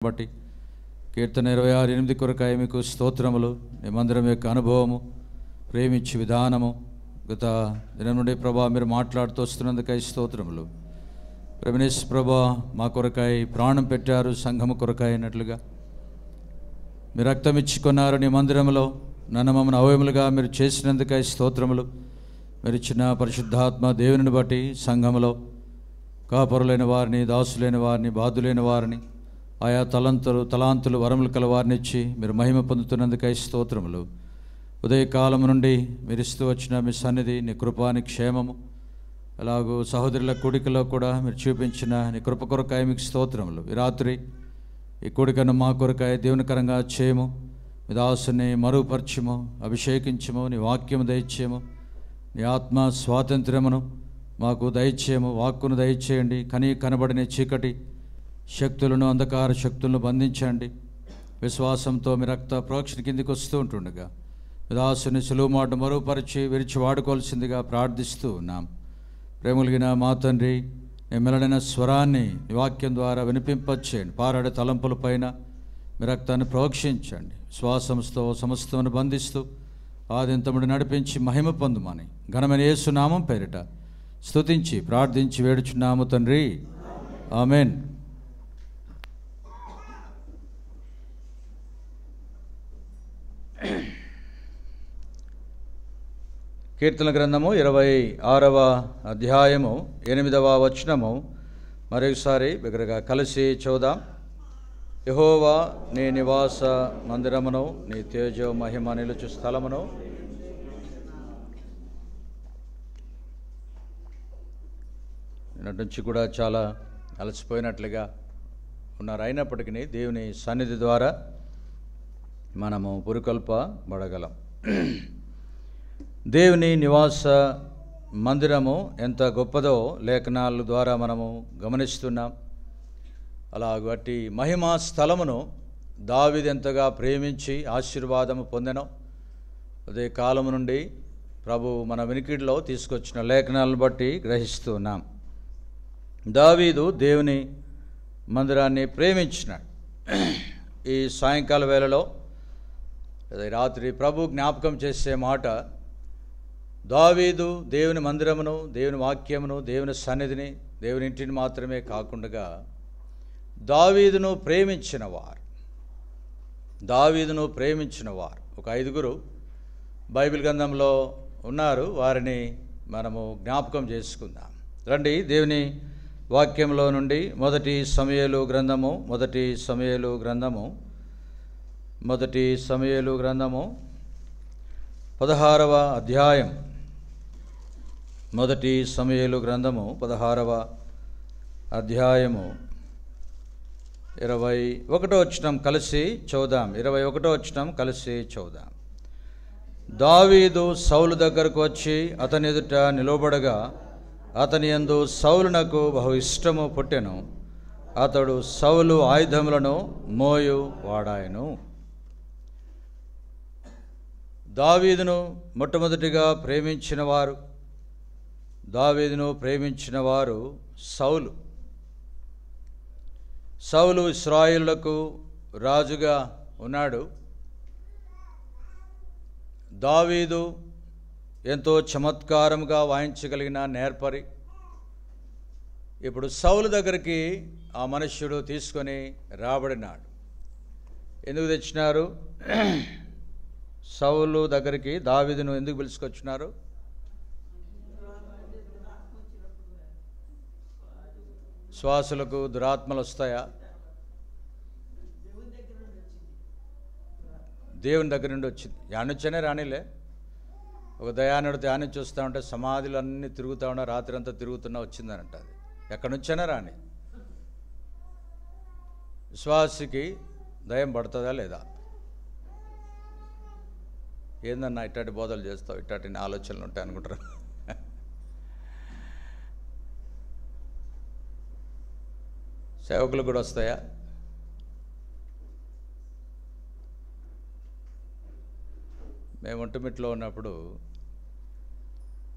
బట్టి కీర్తన 26:8 కొరకాయ మీకు స్తోత్రములు. మీ మందిరం యొక్క అనుభవము, ప్రేమించి విధానము గత దినం నుండి ప్రభా మీరు మాట్లాడుతూ వస్తున్నందుకై స్తోత్రములు. ప్రభునేశ్ ప్రభా మా కొరకాయ ప్రాణం పెట్టారు, సంఘము కొరకాయ అన్నట్లుగా మీరు రక్తం ఇచ్చుకున్నారు. నీ మందిరంలో నన్ను మమ్మల్ని అవయములుగా మీరు చేసినందుకై స్తోత్రములు. మీరు ఇచ్చిన పరిశుద్ధాత్మ దేవుని బట్టి సంఘములో కాపరులైన వారిని, దాసులైన వారిని, బాధులైన వారిని, ఆయా తలాంతులు వరములు కల వారిని ఇచ్చి మీరు మహిమ పొందుతున్నందుకై స్తోత్రములు. ఉదయకాలం నుండి మీరు ఇస్తూ వచ్చిన మీ సన్నిధి, నీ కృపాని క్షేమము, అలాగూ సహోదరుల కూడికలో కూడా మీరు చూపించిన నీ కృప కొరకాయ మీకు స్తోత్రములు. ఈ రాత్రి ఈ కూడికను మా కొరకాయ దేవునికరంగా చేయము. మీ దాసుని మరుగుపరచము, అభిషేకించము, నీ వాక్యము దయచేయము, నీ ఆత్మ స్వాతంత్ర్యమును మాకు దయచేయము. వాక్కును దయచేయండి. కనబడిన చీకటి శక్తులను, అంధకార శక్తులను బంధించండి. విశ్వాసంతో మీ రక్త ప్రోక్షణ కిందికి వస్తూ ఉంటుండగా దాసుని సులువు మాట మరుగుపరిచి విరిచి వాడుకోవాల్సిందిగా ప్రార్థిస్తూ ఉన్నాం. ప్రేమలిగిన మా తండ్రి, నీ మెలడైన స్వరాన్ని నీ వాక్యం ద్వారా వినిపింపచేయండి. పారాడే తలంపుల పైన మీ రక్తాన్ని ప్రోక్షించండి. శ్వాసంతో సమస్తమును బంధిస్తూ ఆదింతముడు నడిపించి మహిమ పొందుమని ఘనమైన యేసు నామం పేరిట స్తుతించి ప్రార్థించి వేడుచున్నాము తండ్రి, ఆమెన్. కీర్తన గ్రంథము 26వ అధ్యాయము 8వ వచనము మరొకసారి బిగ్గరగా కలిసి చదువుదాం. యెహోవా నీ నివాస మందిరమును, నీ తేజో మహిమ నిలుచు స్థలమును నిన్నటి నుంచి కూడా చాలా అలసిపోయినట్లుగా ఉన్నారు. అయినప్పటికీ దేవుని సన్నిధి ద్వారా మనము పురుకొల్పబడగలం. దేవుని నివాస మందిరము ఎంత గొప్పదో లేఖనాల ద్వారా మనము గమనిస్తున్నాం. అలాగట్టి మహిమా స్థలమును దావీదు ఎంతగా ప్రేమించి ఆశీర్వాదము పొందెనో అదే కాలము నుండి ప్రభు మన వినికిడిలో తీసుకొచ్చిన లేఖనాలను బట్టి గ్రహిస్తున్నాం. దావీదు దేవుని మందిరాన్ని ప్రేమించినాడు. ఈ సాయంకాల వేళలో రాత్రి ప్రభు జ్ఞాపకం చేసే మాట, దావీదు దేవుని మందిరమును, దేవుని వాక్యమును, దేవుని సన్నిధిని, దేవుని ఇంటిని మాత్రమే కాకుండా దావీదును ప్రేమించిన వారు ఒక 5గురు బైబిల్ గ్రంథంలో ఉన్నారు. వారిని మనము జ్ఞాపకం చేసుకుందాం. రండి, దేవుని వాక్యంలో నుండి మొదటి సమూయేలు గ్రంథము 16వ అధ్యాయం. మొదటి సమూయేలు గ్రంథము 16వ అధ్యాయము 21వ వచనం కలిసి చదువుదాం. 21వ వచనం కలిసి చదువుదాం. దావీదు సౌలు దగ్గరకు వచ్చి అతని ఎదుట నిలబడగా అతని యందు సౌలునకు బహు ఇష్టము పుట్టెను. అతడు సౌలు ఆయుధములను మోయు వాడాయను. దావీదును మొట్టమొదటిగా ప్రేమించిన వారు సౌలు ఇశ్రాయేలులకు రాజుగా ఉన్నాడు. దావీదు ఎంతో చమత్కారంగా వాయించగలిగిన నేర్పరి. ఇప్పుడు సౌలు దగ్గరికి ఆ మనుష్యుడు తీసుకొని రాబడినాడు. ఎందుకు తెచ్చినారు? సౌలు దగ్గరికి దావీదును ఎందుకు పిలుచుకొచ్చినారు? శ్వాసులకు దురాత్మలు వస్తాయా? దేవుని దగ్గర నుండి వచ్చింది. యానుంచనే రానిలే. ఒక దయానుడు ధ్యానించి వస్తూ ఉంటే సమాధులు అన్నీ తిరుగుతూ ఉన్నా, రాత్రి అంతా తిరుగుతున్నా వచ్చిందనంట. అది ఎక్కడి నుంచైనా రాని. విశ్వాసికి దయం పడుతుందా లేదా? ఏందన్నా ఇట్లాంటి బోధలు చేస్తావు, ఇట్లాంటి ఆలోచనలు ఉంటాయి అనుకుంటారు. సేవకులు కూడా వస్తాయా? మేము ఒంటిమిట్లో ఉన్నప్పుడు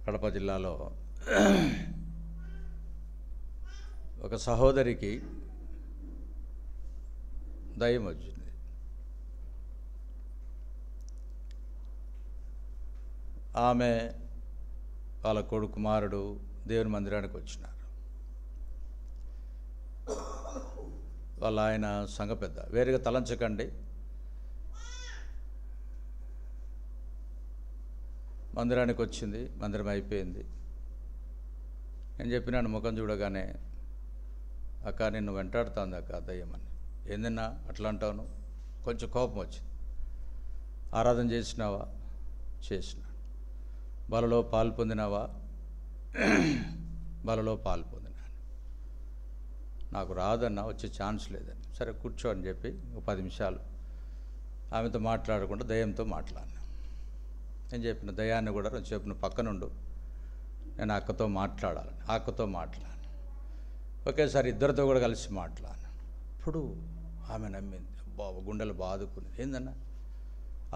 కడప జిల్లాలో ఒక సహోదరికి దయ్యం వచ్చింది. ఆమె వాళ్ళ కొడుకు కుమారుడు దేవుని మందిరానికి వచ్చినారు. వాళ్ళ ఆయన సంఘ పెద్ద. వేరుగా తలంచకండి. మందిరానికి వచ్చింది, మందిరం అయిపోయింది. నేను చెప్పినాను ముఖం చూడగానే, అక్క నిన్ను వెంటాడుతుంది అక్క దయ్యమని. ఏందన్నా అట్లా అంటావు? కొంచెం కోపం వచ్చింది. ఆరాధన చేసినావా? చేసినా. బలలో పాలు పొందినావా? బలలో పాలు పొందినాను. నాకు రాదన్నా, వచ్చే ఛాన్స్ లేదని. సరే కూర్చో అని చెప్పి ఒక 10 నిమిషాలు ఆమెతో మాట్లాడకుండా దయ్యంతో మాట్లాడినా. నేను చెప్పిన దయ్యాన్ని కూడా చెప్పిన పక్కనుండు, నేను అక్కతో మాట్లాడాలని. అక్కతో మాట్లాడాను. ఒకేసారి ఇద్దరితో కూడా కలిసి మాట్లాడాను. ఇప్పుడు ఆమె నమ్మింది. అబ్బా గుండెలు బాదుకుని, ఏందన్నా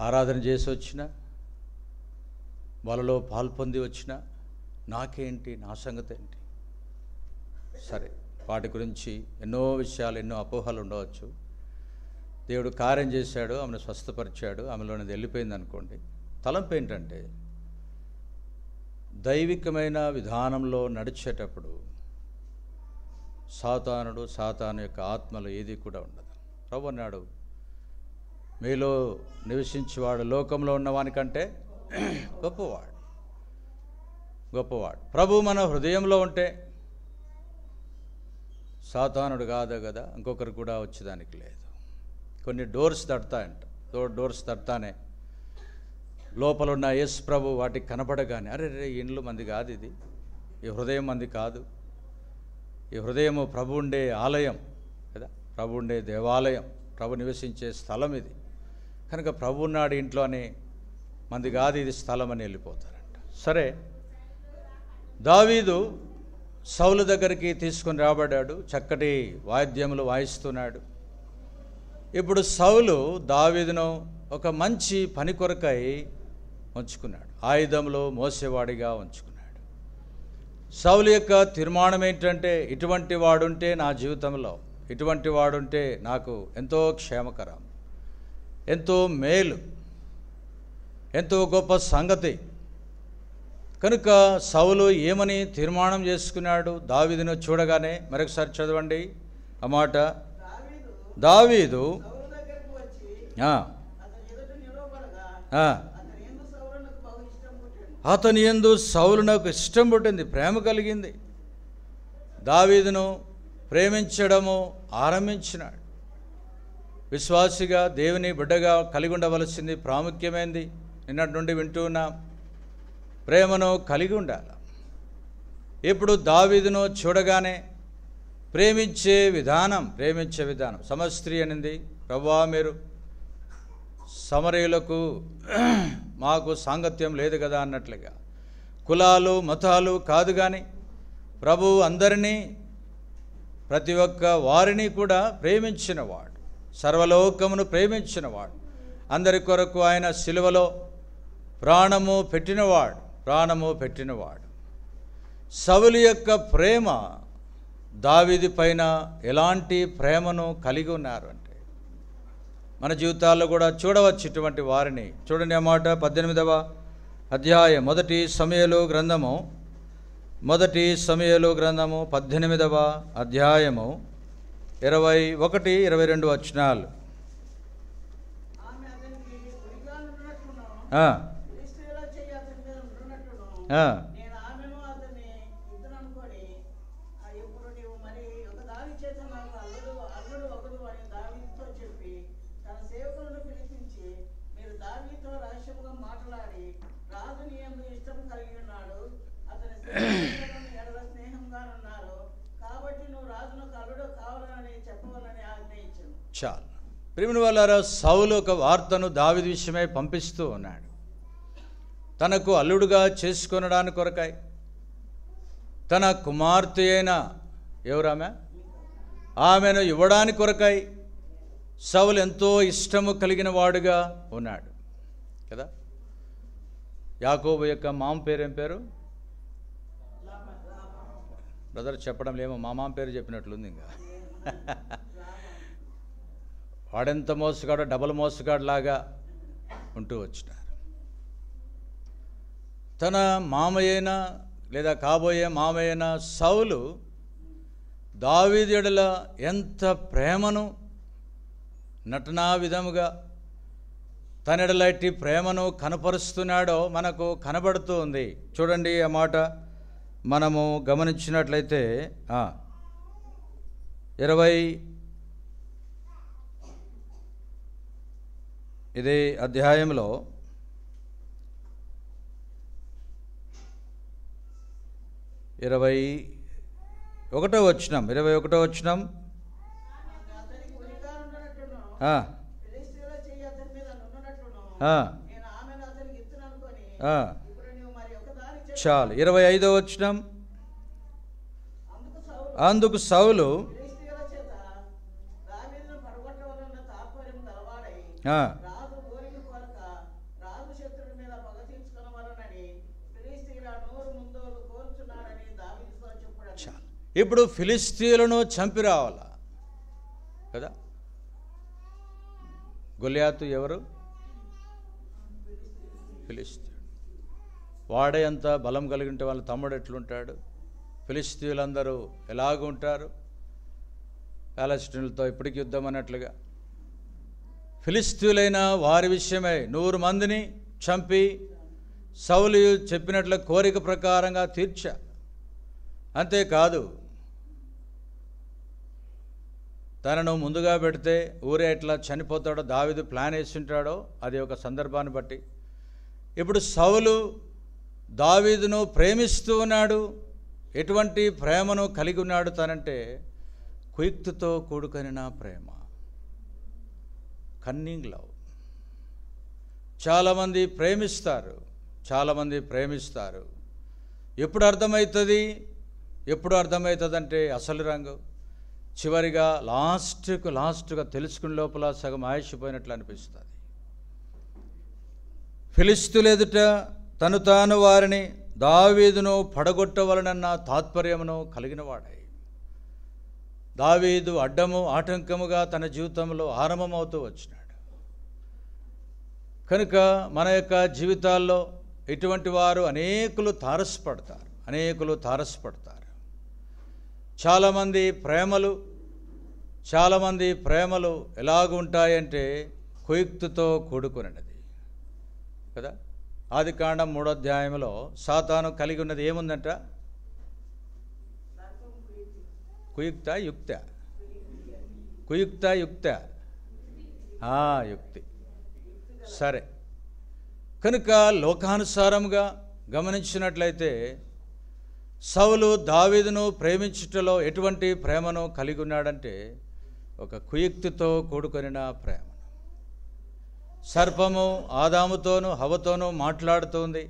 ఆరాధన చేసి వచ్చిన, వాళ్ళలో పాల్పొంది వచ్చిన, నాకేంటి, నా సంగతి ఏంటి? సరే, వాటి గురించి ఎన్నో విషయాలు, ఎన్నో అపోహలు ఉండవచ్చు. దేవుడు కార్యం చేశాడు, ఆమెను స్వస్థపరిచాడు, ఆమెలోనేది వెళ్ళిపోయింది అనుకోండి. తలంపు ఏంటంటే, దైవికమైన విధానంలో నడిచేటప్పుడు సాతాను యొక్క ఆత్మలో ఏది కూడా ఉండదు. ప్రభు అన్నాడు, మీలో నివసించేవాడు లోకంలో ఉన్నవానికంటే గొప్పవాడు. ప్రభు మన హృదయంలో ఉంటే సాతానుడు కాదు కదా, ఇంకొకరు కూడా వచ్చేదానికి లేదు. కొన్ని డోర్స్ తడతాయంట. డోర్స్ తడతానే లోపల ఉన్న యేసు ప్రభు వాటికి కనపడగానే, అరే రే ఇండ్లు మంది కాదు, ఇది ఈ హృదయం మంది కాదు, ఈ హృదయము ప్రభు ఉండే ఆలయం కదా, ప్రభు ఉండే దేవాలయం, ప్రభు నివసించే స్థలం ఇది కనుక ప్రభు ఉన్నాడు ఇంట్లో అని మంది కాదు, ఇది స్థలం అని వెళ్ళిపోతారంట. సరే, దావీదు సౌలు దగ్గరికి తీసుకొని రాబడ్డాడు, చక్కటి వాయిద్యములు వాయిస్తున్నాడు. ఇప్పుడు సౌలు దావీదును ఒక మంచి పని కొరకై ఉంచుకున్నాడు, ఆయుధంలో మోసేవాడిగా ఉంచుకున్నాడు. సౌలు యొక్క తీర్మానం ఏంటంటే, ఇటువంటి వాడుంటే నా జీవితంలో, ఇటువంటి వాడుంటే నాకు ఎంతో క్షేమకరం, ఎంతో మేలు, ఎంతో గొప్ప సంగతి. కనుక సౌలు ఏమని తీర్మానం చేసుకున్నాడు దావీదును చూడగానే? మరొకసారి చదవండి ఆ మాట. దావీదు అతని యందు సౌలునకు ఇష్టం పుట్టింది, ప్రేమ కలిగింది. దావీదును ప్రేమించడము ఆరంభించినాడు. విశ్వాసిగా, దేవుని బిడ్డగా కలిగి ఉండవలసింది ప్రాముఖ్యమైంది. నిన్నటి నుండి వింటున్నాం, ప్రేమను కలిగి ఉండాలి. ఇప్పుడు దావీదును చూడగానే ప్రేమించే విధానం. సమస్త్రీ అనింది, ప్రభువా మీరు సమరయులకు మాకు సాంగత్యం లేదు కదా అన్నట్లుగా, కులాలు మతాలు కాదు కానీ ప్రభు అందరినీ, ప్రతి ఒక్క వారిని కూడా ప్రేమించినవాడు, సర్వలోకమును ప్రేమించినవాడు, అందరి కొరకు ఆయన సిలువలో ప్రాణము పెట్టినవాడు. సౌలు యొక్క ప్రేమ దావీదు పైన ఎలాంటి ప్రేమను కలిగి ఉన్నారు అంటే, మన జీవితాల్లో కూడా చూడవచ్చు ఇటువంటి వారిని. చూడండి ఆ మాట, 18వ అధ్యాయం 1 సమూయేలు గ్రంథము 18వ అధ్యాయము 21, 22 వచనాలు. చాలు ప్రియమైన వాళ్ళారా, సౌలు ఒక వార్తను దావీదు విషయమై పంపిస్తూ ఉన్నాడు. తనకు అల్లుడుగా చేసుకొనడానికి కొరకై, తన కుమార్తె అయిన ఆమెను ఇవ్వడానికి కొరకై సౌలు ఎంతో ఇష్టము కలిగిన వాడుగా ఉన్నాడు కదా. యాకోబు యొక్క మామ పేరేం పేరు? బ్రదర్ చెప్పడం లేమో, మా మామ పేరు చెప్పినట్లుంది. ఇంకా వాడెంత మోసగాడో డబల్ మోసగాడు లాగా ఉంటూ వచ్చినారు. తన మామయ్యైన లేదా కాబోయే మామయ్యైన సౌలు దావీదు యెడల ఎంత ప్రేమను నటనా విధముగా తన యెడల ఎట్టి ప్రేమను కనపరుస్తున్నాడో మనకు కనబడుతూ ఉంది. చూడండి, ఆ మాట మనము గమనించినట్లయితే 20 అధ్యాయంలో 21వ వచనం చాలు. 25వ వచనం, అందుకు సౌలు ఇప్పుడు ఫిలిస్తీయులను చంపి రావాలా కదా. గొలియాతు ఎవరు? ఫిలిస్తీయుడు. వాడే అంత బలం కలిగి ఉంటే వాళ్ళ తమ్ముడు ఎట్లుంటాడు? ఫిలిస్తీయులందరూ ఎలాగుంటారు? పాలస్తీనులతో ఇప్పటికి యుద్ధం అన్నట్లుగా ఫిలిస్తీయులైన వారి విషయమై 100 మందిని చంపి సౌలు చెప్పినట్ల కోరిక ప్రకారంగా తీర్చా. అంతేకాదు, తనను ముందుగా పెడితే ఊరే ఎట్లా చనిపోతాడో దావీదు ప్లాన్ వేసింటాడో అది ఒక సందర్భాన్ని బట్టి ఇప్పుడు సౌలు దావీదును ప్రేమిస్తూ ఉన్నాడు. ఎటువంటి ప్రేమను కలిగి ఉన్నాడు తనంటే కుయుక్తితో కూడుకొనిన ప్రేమ, కన్నింగ్ లవ్. చాలామంది ప్రేమిస్తారు. ఎప్పుడు అర్థమవుతుందంటే అసలు రంగు చివరిగా లాస్ట్గా తెలుసుకునే లోపల సగం ఆయుషిపోయినట్లు అనిపిస్తుంది. ఫిలిస్తీయుల ఎదుట తాను వారిని దావీదును పడగొట్టవలనన్న తాత్పర్యమును కలిగిన వాడై దావీదు ఆటంకముగా తన జీవితంలో ఆరంభమవుతూ వచ్చినాడు. కనుక మన యొక్క జీవితాల్లో ఇటువంటి వారు అనేకులు తారసపడతారు. చాలామంది ప్రేమలు ఎలాగుంటాయంటే కుయుక్తితో కూడుకున్నది కదా. ఆదికాండం 3వ అధ్యాయంలో సాతాను కలిగి ఉన్నది ఏముందంట? కుయుక్త యుక్త యుక్తి. సరే, కనుక లోకానుసారంగా గమనించినట్లయితే సౌలు దావీదును ప్రేమించుటలో ఎటువంటి ప్రేమను కలిగి ఉన్నాడంటే ఒక కుయుక్తితో కూడుకొనిన ప్రేమ. సర్పము ఆదాముతోనూ హవ్వతోనూ మాట్లాడుతుంది.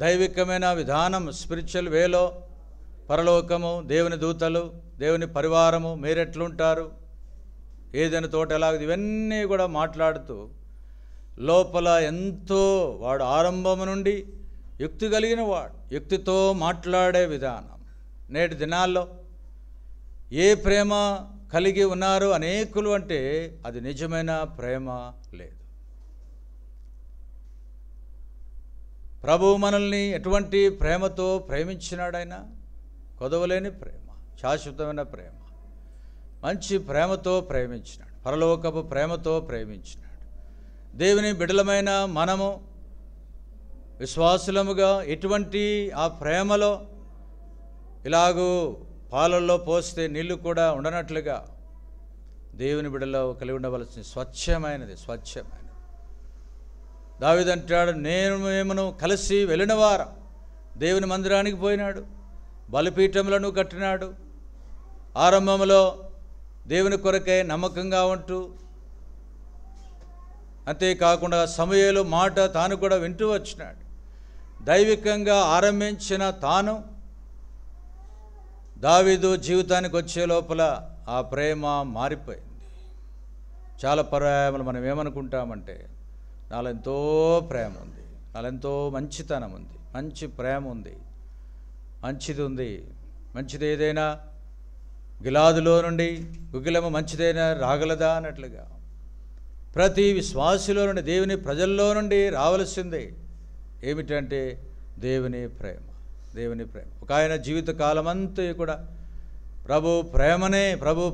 దైవికమైన విధానం, స్పిరిచువల్ వేలో పరలోకము, దేవుని దూతలు, దేవుని పరివారము, మీరెట్లుంటారు, ఏదైనా తోట ఎలాగ, ఇవన్నీ కూడా మాట్లాడుతూ లోపల ఎంతో వాడు ఆరంభము నుండి యుక్తి కలిగిన వాడు, యుక్తితో మాట్లాడే విధానం. నేటి దినాల్లో ఏ ప్రేమ కలిగి ఉన్నారు అనేకులు అంటే అది నిజమైన ప్రేమ లేదు. ప్రభువు మనల్ని ఎటువంటి ప్రేమతో ప్రేమించినాడైనా, కొదవలేని ప్రేమ, శాశ్వతమైన ప్రేమ, మంచి ప్రేమతో ప్రేమించినాడు, పరలోకపు ప్రేమతో ప్రేమించినాడు. దేవుని బిడ్డలమైన మనము విశ్వాసులముగా ఎటువంటి ఆ ప్రేమలో ఇలాగూ పాలల్లో పోస్తే నీళ్లు కూడా ఉండనట్లుగా దేవుని బిడ్డలో కలిగి ఉండవలసిన స్వచ్ఛమైనది. దావీదు అంటాడు, మేమును కలిసి వెళ్ళిన వారం దేవుని మందిరానికి పోయినాడు, బలిపీఠములను కట్టినాడు, ఆరంభంలో దేవుని కొరకే నమ్మకంగా ఉంటూ, అంతేకాకుండా సమూయేలు మాట తాను కూడా వింటూ వచ్చినాడు. దైవికంగా ఆరంభించిన తాను దావీదు జీవితానికి వచ్చే లోపల ఆ ప్రేమ మారిపోయింది. చాలా పర్యాయములు మనం ఏమనుకుంటామంటే నాలో ఎంతో ప్రేమ ఉంది, నాలో ఎంతో మంచితనం ఉంది, మంచి ప్రేమ ఉంది, మంచిది ఏదైనా గిలాదులో నుండి గుగ్గిలము మంచిదైన రాగలదా అన్నట్లుగా ప్రతి విశ్వాసిలో నుండి, దేవుని ప్రజల్లో నుండి రావలసిందే ఏమిటంటే దేవుని ప్రేమ. దేవుని ప్రేమ. ఒక ఆయన జీవిత కాలమంతా కూడా ప్రభు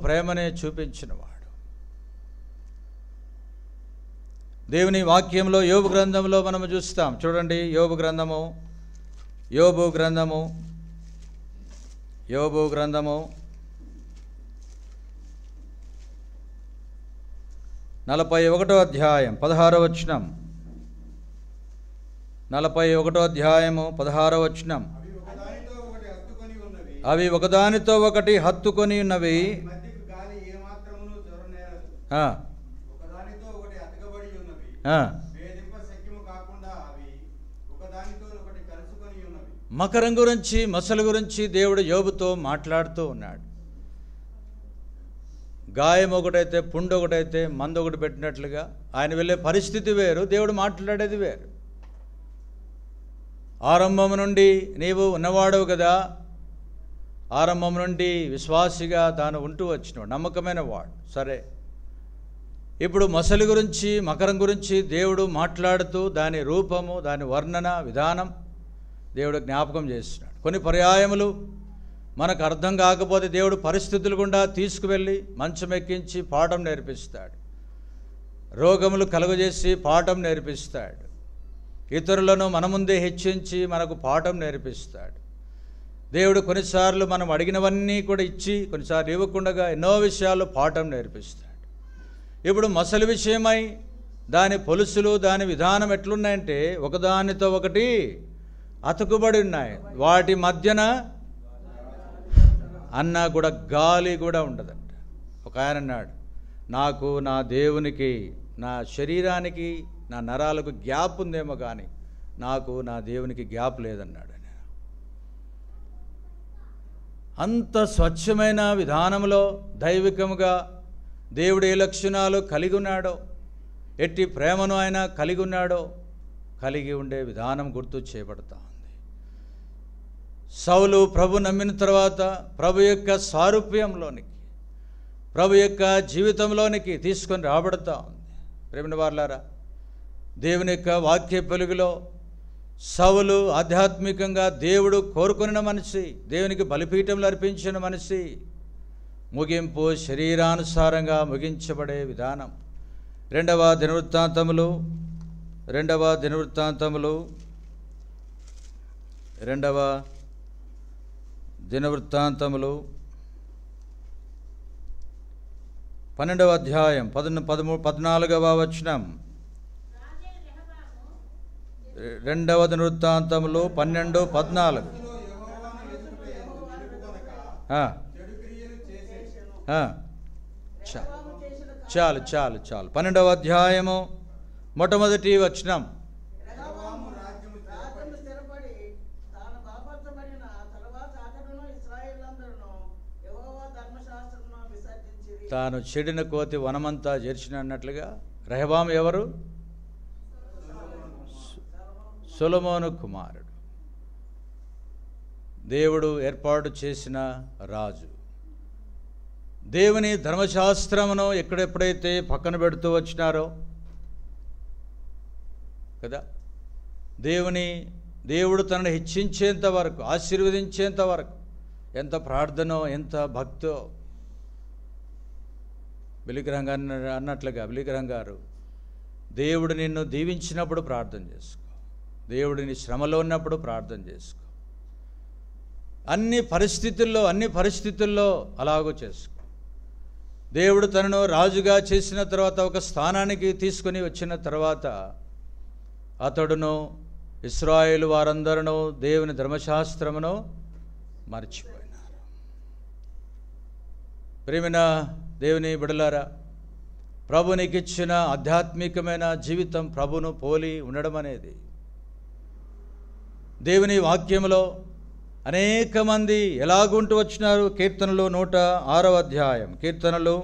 ప్రేమనే చూపించినవాడు. దేవుని వాక్యంలో యోబు గ్రంథంలో మనము చూస్తాం. చూడండి, యోబు గ్రంథము 41వ అధ్యాయం 16వ వచనం. 41వ అధ్యాయము 16వ వచనం. అవి ఒకదానితో ఒకటి హత్తుకొని ఉన్నవి, మకరం గురించి, మసలు గురించి దేవుడు యోబుతో మాట్లాడుతూ ఉన్నాడు. గాయం ఒకటైతే, పుండు ఒకటైతే, మందు ఒకటి పెట్టినట్లుగా ఆయన వెళ్ళే పరిస్థితి వేరు, దేవుడు మాట్లాడేది వేరు. ఆరంభం నుండి నీవు ఉన్నవాడవు కదా, ఆరంభం నుండి విశ్వాసిగా తాను ఉంటూ వచ్చినాడు, నమ్మకమైన వాడు. సరే, ఇప్పుడు మసలు గురించి, మకరం గురించి దేవుడు మాట్లాడుతూ దాని రూపము, దాని వర్ణన విధానం దేవుడు జ్ఞాపకం చేస్తున్నాడు. కొన్ని పర్యాయములు మనకు అర్థం కాకపోతే దేవుడు పరిస్థితులు గుండా తీసుకువెళ్ళి మంచం ఎక్కించి పాఠం నేర్పిస్తాడు. రోగములు కలుగజేసి పాఠం నేర్పిస్తాడు. ఇతరులను మన ముందే హెచ్చించి మనకు పాఠం నేర్పిస్తాడు. దేవుడు కొన్నిసార్లు మనం అడిగినవన్నీ కూడా ఇచ్చి, కొన్నిసార్లు ఇవ్వకుండా ఎన్నో విషయాలు పాఠం నేర్పిస్తాడు. ఇప్పుడు మసలు విషయమై దాని పొలుసులు, దాని విధానం ఎట్లున్నాయంటే ఒకదానితో ఒకటి అతుకుబడి ఉన్నాయి. వాటి మధ్యన అన్నా కూడా గాలి కూడా ఉండదంట. ఒక ఆయన అన్నాడు, నాకు నా దేవునికి, నా శరీరానికి, నా నరాలకు గ్యాప్ ఉందేమో కానీ నాకు నా దేవునికి గ్యాప్ లేదన్నాడు. అంత స్వచ్ఛమైన విధానంలో దైవికముగా దేవుడు ఏ లక్షణాలు కలిగి ఉన్నాడో, ఎట్టి ప్రేమను ఆయన కలిగి ఉన్నాడో, కలిగి ఉండే విధానం గుర్తు చేయబడతా ఉంది. సౌలు ప్రభు నమ్మిన తర్వాత ప్రభు యొక్క సారూప్యంలోనికి, ప్రభు యొక్క జీవితంలోనికి తీసుకొని రాబడతా ఉంది. ప్రేమిన వారలారా, దేవుని యొక్క వాక్య వెలుగులో సౌలు ఆధ్యాత్మికంగా దేవుడు కోరుకున్న మనిషి, దేవునికి బలిపీఠంలో అర్పించిన మనిషి, ముగింపు శరీరానుసారంగా ముగించబడే విధానం. రెండవ దినవృత్తాంతములు 12వ అధ్యాయం 14వ వచనం. 2వ దినవృత్తాంతములు 12:14. చాలు 12వ అధ్యాయము మొట్టమొదటి వచనం. తాను చెడిన కోతి వనమంతా చేర్చిన అన్నట్లుగా రెహబాము ఎవరు? సొలొమోను కుమారుడు, దేవుడు ఏర్పాటు చేసిన రాజు. దేవుని ధర్మశాస్త్రమును ఎప్పుడైతే పక్కన పెడుతూ వచ్చినారో కదా, దేవుడు తనను హెచ్చించేంత వరకు, ఆశీర్వదించేంత వరకు ఎంత ప్రార్థనో, ఎంత భక్తో. బిలిగ్రహం అన్నట్లుగా బిలిగ్రహం గారు, దేవుడు నిన్ను దీవించినప్పుడు ప్రార్థన చేసుకో, దేవుడిని శ్రమలో ఉన్నప్పుడు ప్రార్థన చేసుకో, అన్ని పరిస్థితుల్లో అలాగూ చేసుకో. దేవుడు తనను రాజుగా చేసిన తర్వాత, ఒక స్థానానికి తీసుకొని వచ్చిన తర్వాత, అతడును ఇశ్రాయేలు వారందరూ దేవుని ధర్మశాస్త్రమును మర్చిపోయినారు. ప్రియమైన దేవుని బిడలారా, ప్రభు నీకు ఇచ్చిన ఆధ్యాత్మికమైన జీవితం ప్రభును పోలి ఉండడం అనేది, దేవుని వాక్యంలో అనేక మంది ఎలాగుంటూ వచ్చినారు. కీర్తనలు 106వ అధ్యాయం, కీర్తనలు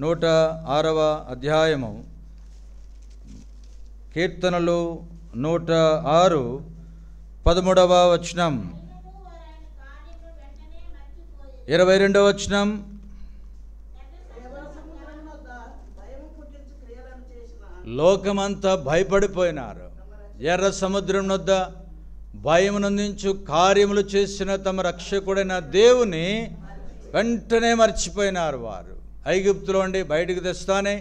106వ అధ్యాయము, కీర్తనలు 106 13వ వచనం. 22వ వచనం. లోకమంతా భయపడిపోయినారు. ఎర్ర సముద్రం వద్ద భయమునందించు కార్యములు చేసిన తమ రక్షకుడైన దేవుని వెంటనే మర్చిపోయినారు. వారు ఐగుప్తులో ఉండి బయటికి తెస్తానే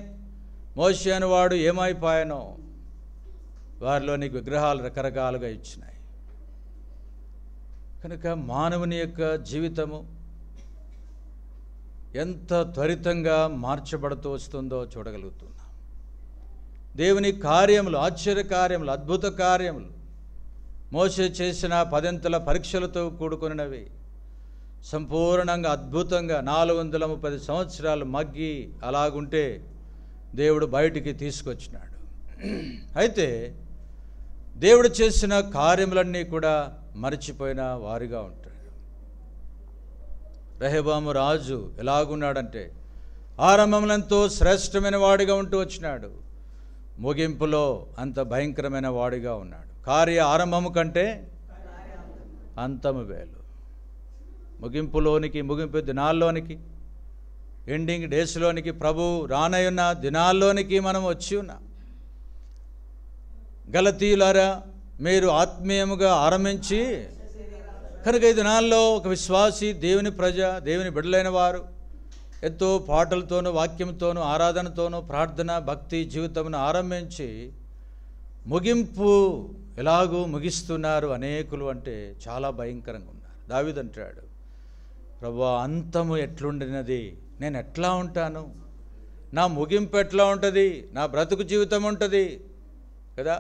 మోషే అనేవాడు ఏమైపోయానో వారిలోని విగ్రహాలు రకరకాలుగా ఇచ్చినాయి. కనుక మానవుని యొక్క జీవితము ఎంత త్వరితంగా మార్చబడుతూ వస్తుందో చూడగలుగుతున్నాం. దేవుని కార్యములు, ఆశ్చర్య కార్యములు, అద్భుత కార్యములు మోషే చేసిన 10 పరీక్షలతో కూడుకున్నవి. సంపూర్ణంగా అద్భుతంగా 430 సంవత్సరాలు మగ్గి అలాగుంటే దేవుడు బయటికి తీసుకొచ్చినాడు. అయితే దేవుడు చేసిన కార్యములన్నీ కూడా మరిచిపోయిన వారిగా ఉంటాడు. రెహబాము రాజు ఎలాగున్నాడంటే ఆరంభంలో ఎంతో శ్రేష్టమైన వాడిగా ఉంటూ వచ్చినాడు, ముగింపులో అంత భయంకరమైన వాడిగా ఉన్నాడు. కార్య ఆరంభము కంటే అంతము వేలు. ముగింపు దినాల్లోనికి, ఎండింగ్ డేస్లోనికి, ప్రభు రానయున్న దినాల్లోనికి మనం వచ్చి ఉన్నాం. గలతీయులారా, మీరు ఆత్మీయముగా ఆరంభించి, కనుక ఈ దినాల్లో ఒక విశ్వాసి, దేవుని ప్రజ, దేవుని బిడ్డలైన వారు ఎంతో పాటలతోనూ, వాక్యంతోనూ, ఆరాధనతోనూ, ప్రార్థన, భక్తి జీవితమును ఆరంభించి ముగింపు ఎలాగూ ముగిస్తున్నారు అనేకులు అంటే చాలా భయంకరంగా ఉన్నారు. దావీదు అంటాడు, ప్రభువా అంతము ఎట్లుండినది, నేను ఎట్లా ఉంటాను, నా ముగింపు ఎట్లా ఉంటుంది, నా బ్రతుకు జీవితం ఉంటుంది కదా,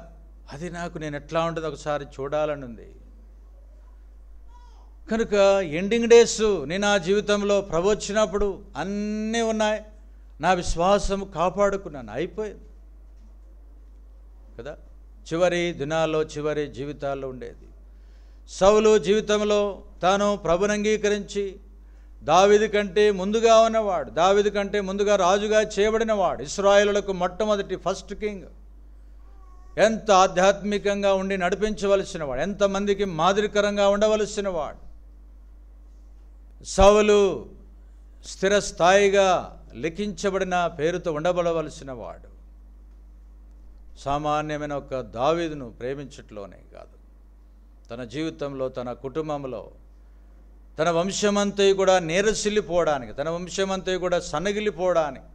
అది నాకు నేను ఎట్లా ఉంటుంది ఒకసారి చూడాలని ఉంది. కనుక ఎండింగ్ డేస్ నేను నా జీవితంలో ప్రభు వచ్చినప్పుడు అన్నీ ఉన్నాయి, నా విశ్వాసం కాపాడుకున్నాను, అయిపోయింది కదా. చివరి దినాల్లో, చివరి జీవితాల్లో ఉండేది. సౌలు జీవితంలో తాను ప్రభుని అంగీకరించి దావీదు కంటే ముందుగా ఉన్నవాడు, దావీదు కంటే ముందుగా రాజుగా చేయబడినవాడు, ఇశ్రాయేలులకు మొట్టమొదటి ఫస్ట్ కింగ్. ఎంత ఆధ్యాత్మికంగా ఉండి నడిపించవలసిన వాడు, ఎంతమందికి మాదిరికరంగా ఉండవలసిన వాడు. సౌలు స్థిరస్థాయిగా లిఖించబడిన పేరుతో ఉండబడవలసిన వాడు. సామాన్యమైన ఒక దావీదును ప్రేమించట్లోనే కాదు, తన జీవితంలో, తన కుటుంబంలో, తన వంశమంతయు కూడా నీరసిల్లిపోవడానికి, తన వంశమంతయు కూడా సన్నగిల్లిపోవడానికి,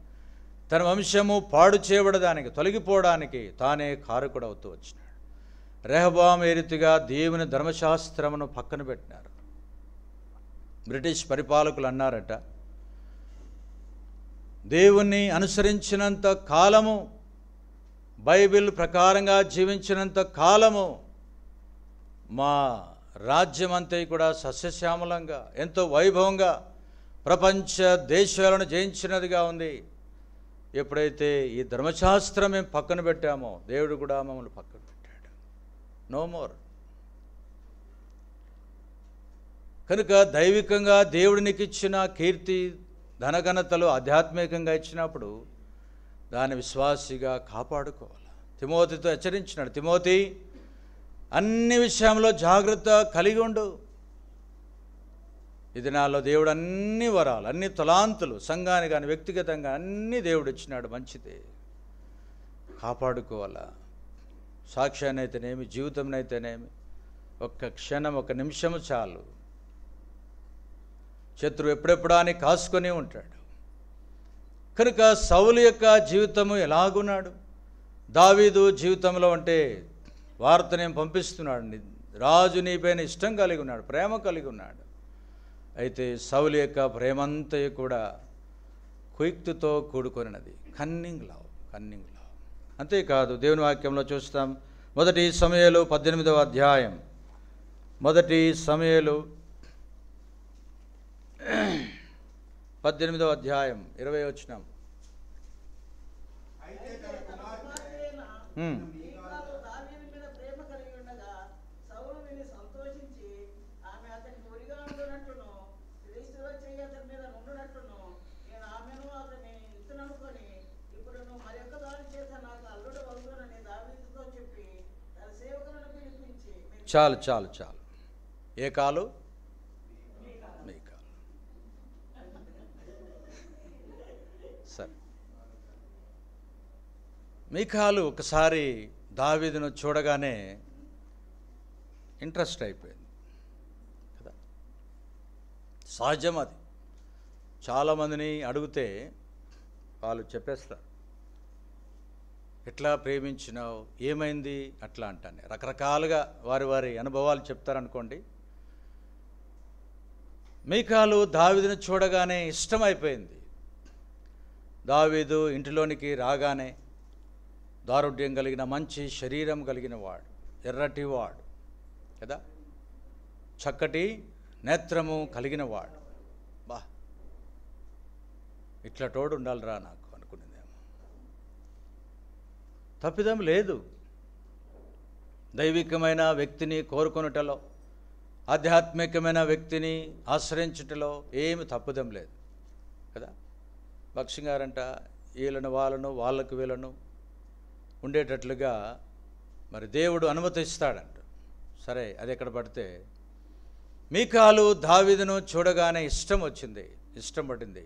తన వంశము పాడు చేయబడడానికి, తొలగిపోవడానికి తానే కారకుడవుతూ వచ్చినాడు. రెహబాము ఏ రీతిగా దేవుని ధర్మశాస్త్రమును పక్కన పెట్టినారు. బ్రిటిష్ పరిపాలకులు అన్నారట, దేవుణ్ణి అనుసరించినంత కాలము, బైబిల్ ప్రకారంగా జీవించినంత కాలము మా రాజ్యమంతా కూడా సస్యశ్యామలంగా, ఎంతో వైభవంగా ప్రపంచ దేశాలను జయించినదిగా ఉంది. ఎప్పుడైతే ఈ ధర్మశాస్త్రం మేము పక్కన పెట్టామో దేవుడు కూడా మమ్మల్ని పక్కన పెట్టాడు. No more. కనుక దైవికంగా దేవుడు నీకు ఇచ్చిన కీర్తి, ధనఘనతలు ఆధ్యాత్మికంగా ఇచ్చినప్పుడు దాని విశ్వాసిగా కాపాడుకోవాలి. తిమోతితో హెచ్చరించినాడు, తిమోతి అన్ని విషయంలో జాగ్రత్త కలిగి ఉండు. ఈ దినాల్లో దేవుడు అన్ని వరాలు, అన్ని తలాంతులు, సంఘాన్ని కానీ వ్యక్తిగతంగా అన్ని దేవుడు ఇచ్చినాడు, మంచిదే, కాపాడుకోవాలా. సాక్ష్యాన్ని అయితేనేమి, జీవితం అయితేనేమి, ఒక్క క్షణం, ఒక నిమిషము చాలు. శత్రువు ఎప్పుడెప్పుడా అని కాసుకొని ఉంటాడు. కనుక సౌలు యొక్క జీవితము ఎలాగున్నాడు, దావీదు జీవితంలో అంటే వార్తనేం పంపిస్తున్నాడు, రాజు నీపైన ఇష్టం కలిగి ఉన్నాడు, ప్రేమ కలిగి ఉన్నాడు. అయితే సౌలు యొక్క ప్రేమంతయు కూడా కుయుక్తితో కూడుకొనినది, కన్నింగ్ లవ్. అంతేకాదు దేవుని వాక్యంలో చూస్తాం, 1 సమూయేలు 18వ అధ్యాయం, 1 సమూయేలు 18వ అధ్యాయం 20వ వచనం. చాలు. ఏ కాలు? మీ కాలు. మీకాలు ఒకసారి దావీదును చూడగానే ఇంట్రెస్ట్ అయిపోయింది కదా. సహజం అది. చాలామందిని అడిగితే వాళ్ళు చెప్పేస్తారు, ఎట్లా ప్రేమించినావు, ఏమైంది అట్లా అంటాను. రకరకాలుగా వారి వారి అనుభవాలు చెప్తారనుకోండి. మీకాలు దావీదును చూడగానే ఇష్టమైపోయింది. దావీదు ఇంటిలోనికి రాగానే దారుఢ్యం కలిగిన మంచి శరీరం కలిగిన వాడు, ఎర్రటివాడు కదా, చక్కటి నేత్రము కలిగిన వాడు. బా, ఇట్లా తోడు ఉండాలిరా నాకు అనుకునేదేమో. తప్పిదం లేదు. దైవికమైన వ్యక్తిని కోరుకొనుటలో, ఆధ్యాత్మికమైన వ్యక్తిని ఆశ్రయించుటలో ఏమి తప్పుదం లేదు కదా. భక్ష్య గారంట వీళ్ళను వాళ్ళను వాళ్ళకు వీళ్ళను ఉండేటట్లుగా మరి దేవుడు అనుమతిస్తాడంట. సరే, అది ఎక్కడ పడితే మీకాలు దావీదును చూడగానే ఇష్టం వచ్చింది, ఇష్టం పడింది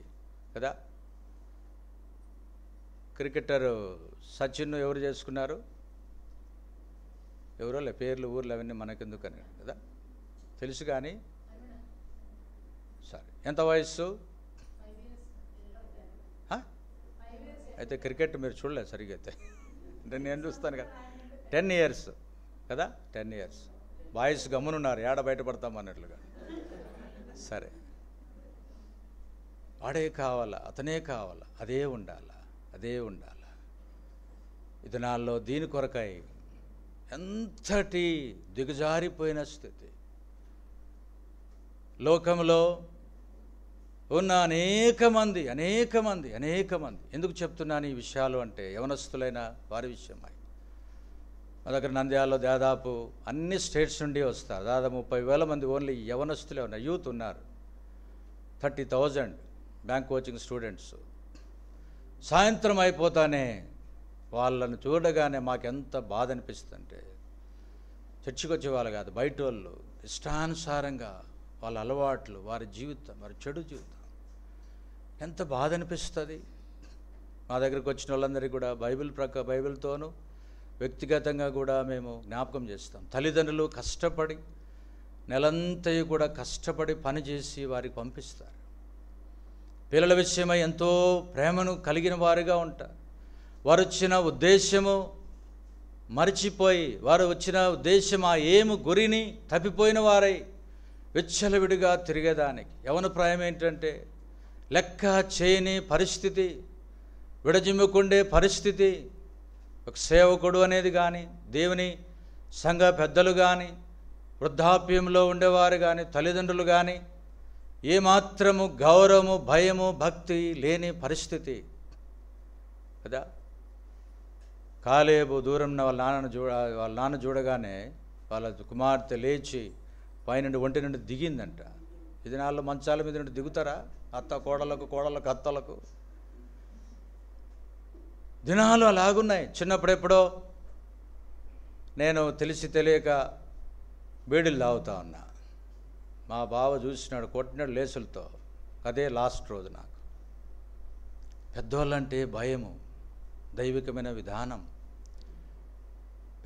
కదా. క్రికెటర్ సచిన్ ఎవరు చేసుకున్నారు? ఎవరో పేర్లు ఊర్లు అవన్నీ మనకెందుకని కదా, తెలుసు. కానీ సరే, ఎంత వయస్సు? అయితే క్రికెట్ మీరు చూడలేదు సరిగ్గా. అయితే నేను చూస్తాను కదా. 10 years కదా, 10 years. బాయ్స్ గమ్మునున్నారు, ఏడ బయటపడతాం అన్నట్లుగా. సరే, వాడే కావాలా, అతనే కావాలా, అదే ఉండాలా, అదే ఉండాలా. ఈ దినాల్లో దీని కొరకై ఎంతటి దిగజారిపోయిన స్థితి. లోకంలో ఉన్న అనేక మంది ఎందుకు చెప్తున్నాను ఈ విషయాలు అంటే, యవనస్తులైన వారి విషయమై. మా దగ్గర నంద్యాలలో దాదాపు అన్ని స్టేట్స్ నుండి వస్తారు. దాదాపు 30,000 మంది ఓన్లీ యవనస్తులే ఉన్నారు, యూత్ ఉన్నారు. 30,000 బ్యాంక్ కోచింగ్ స్టూడెంట్స్. సాయంత్రం అయిపోతానే వాళ్ళను చూడగానే మాకెంత బాధ అనిపిస్తుందంటే, చర్చికి వచ్చే వాళ్ళు కాదు, బయట వాళ్ళు ఇష్టానుసారంగా వాళ్ళ అలవాట్లు, వారి జీవితం, వారి చెడు జీవితం ఎంత బాధ అనిపిస్తుంది. మా దగ్గరికి వచ్చిన వాళ్ళందరికీ కూడా బైబిల్తోనూ వ్యక్తిగతంగా కూడా మేము జ్ఞాపకం చేస్తాం. తల్లిదండ్రులు కష్టపడి నెలంతయు కూడా కష్టపడి పనిచేసి వారికి పంపిస్తారు. పిల్లల విషయమై ఎంతో ప్రేమను కలిగిన వారుగా ఉంటారు. వారు వచ్చిన ఉద్దేశము మరిచిపోయి, వారు వచ్చిన ఉద్దేశం ఆ ఏము గురిని తప్పిపోయిన వారై విచ్చలవిడిగా తిరిగేదానికి. యవన ప్రాయం ఏంటంటే లెక్క చేయని పరిస్థితి, విడజిమ్ముకుండే పరిస్థితి. ఒక సేవకుడు అనేది కానీ, దేవుని సంఘ పెద్దలు కానీ, వృద్ధాప్యంలో ఉండేవారు కానీ, తల్లిదండ్రులు కానీ ఏమాత్రము గౌరవము, భయము, భక్తి లేని పరిస్థితి కదా. కాలేబు దూరం వాళ్ళ నాన్న చూడగానే వాళ్ళ కుమార్తె లేచి పైనుండి ఒంటి నుండి దిగిందంట. ఈ దినాల్లో మంచాల మీద నుండి దిగుతారా? అత్త కోడలకు, కోడలకు అత్తలకు. దినాలు అలాగున్నాయి. చిన్నప్పుడెప్పుడో నేను తెలిసి తెలియక బీడీలు తాగుతా ఉన్నా. మా బావ చూసినాడు, కొట్టినాడు లేసులతో. అదే లాస్ట్ రోజు నాకు. పెద్దోళ్ళంటే భయము, దైవికమైన విధానం,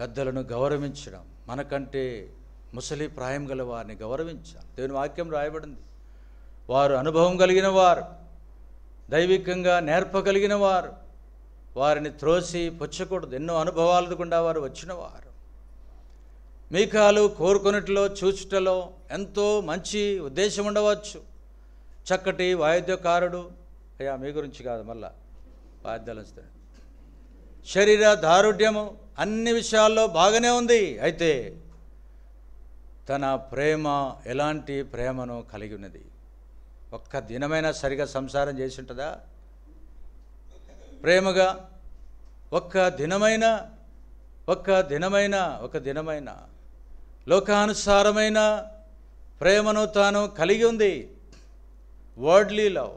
పెద్దలను గౌరవించడం, మనకంటే ముసలి ప్రాయం గల వారిని గౌరవించాలి. దేవుని వాక్యం రాయబడింది, వారు అనుభవం కలిగిన వారు, దైవికంగా నేర్పగలిగిన వారు, వారిని త్రోసి పుచ్చకూడదు. ఎన్నో అనుభవాలు గుండా వారు వచ్చిన వారు. మీకాలు కోరుకొనిట్లో, చూచుటలో ఎంతో మంచి ఉద్దేశం ఉండవచ్చు. చక్కటి వాయిద్యకారుడు, అయ్యా మీ గురించి కాదు, మళ్ళా వాయిద్యాలు వస్తాడు. శరీర దారుఢ్యము అన్ని విషయాల్లో బాగానే ఉంది. అయితే తన ప్రేమ ఎలాంటి ప్రేమను కలిగి ఉన్నది? ఒక్క దినమైనా సరిగా సంసారం చేసి ఉంటుందా? ప్రేమగా ఒక్క దినమైన లోకానుసారమైన ప్రేమను తాను కలిగి ఉంది. వర్డ్లీ లవ్,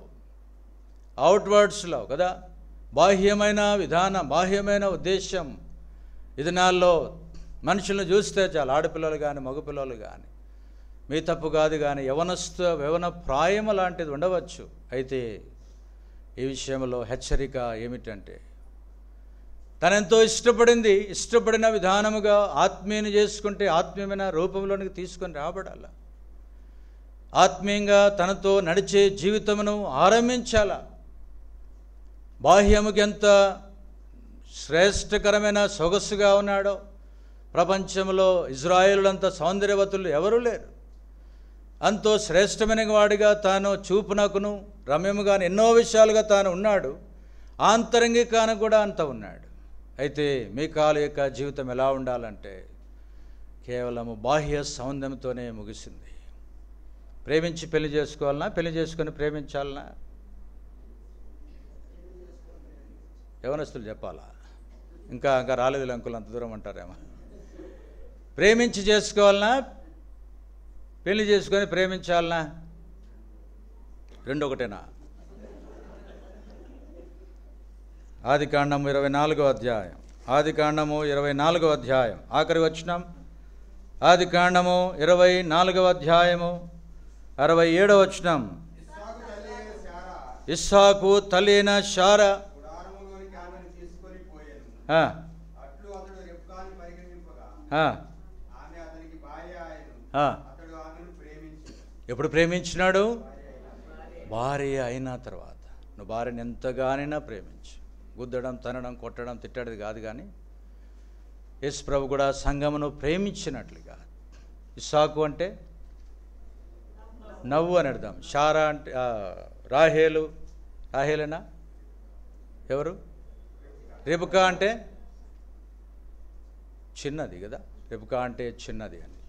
అవుట్వర్డ్స్ లవ్ కదా, బాహ్యమైన విధానం, బాహ్యమైన ఉద్దేశం. ఈ దినాల్లో మనుషులను చూస్తే చాలు, ఆడపిల్లలు కానీ మగపిల్లలు కానీ, మీ తప్పు కాదు కానీ యవన ప్రాయం లాంటిది ఉండవచ్చు. అయితే ఈ విషయంలో హెచ్చరిక ఏమిటంటే, తనెంతో ఇష్టపడిన విధానముగా ఆత్మీయను చేసుకుంటే ఆత్మీయమైన రూపంలోనికి తీసుకొని రాబడాల. ఆత్మీయంగా తనతో నడిచే జీవితమును ఆరంభించాల. బాహ్యముకి ఎంత శ్రేష్టకరమైన సొగసుగా ఉన్నాడో ప్రపంచంలో ఇజ్రాయేలులంత సౌందర్యవతులు ఎవరూ లేరు. అంతో శ్రేష్టమైన వాడిగా తాను చూపునకును రమ్యముగా ఎన్నో విషయాలుగా తాను ఉన్నాడు. ఆంతరంగికాన కూడా అంత ఉన్నాడు. అయితే మీకాలు యొక్క జీవితం ఎలా ఉండాలంటే కేవలము బాహ్య సౌందర్యంతోనే ముగిసింది. ప్రేమించి పెళ్లి చేసుకోవాలన్నా, పెళ్లి చేసుకొని ప్రేమించాలన్నా? యవనస్తులు చెప్పాలా? ఇంకా రాలేదు అంకులు, అంత దూరం అంటారేమో. ప్రేమించి చేసుకోవాలన్నా, పెళ్లి చేసుకొని ప్రేమించాలన్నా? రెండు ఒకటేనా? ఆదికాండము 24వ అధ్యాయం, ఆదికాండము 24వ అధ్యాయం ఆఖరి వచనం. ఆదికాండము 24వ అధ్యాయము 67వ వచనం. ఇస్సాకు తల్లి అయిన శారా ఎప్పుడు ప్రేమించినాడు? భార్య అయిన తర్వాత. నువ్వు భార్యను ఎంతగానైనా ప్రేమించు. గుద్దడం, తనడం, కొట్టడం, తిట్టడం కాదు. కానీ యేసు ప్రభు కూడా సంఘమును ప్రేమించినట్లుగా. ఇస్సాకు అంటే నవ్వు అని అర్థం. శారా అంటే రాహేలేనా? ఎవరు? రెబెకా అంటే చిన్నది కదా. రెబెకా అంటే చిన్నది అని.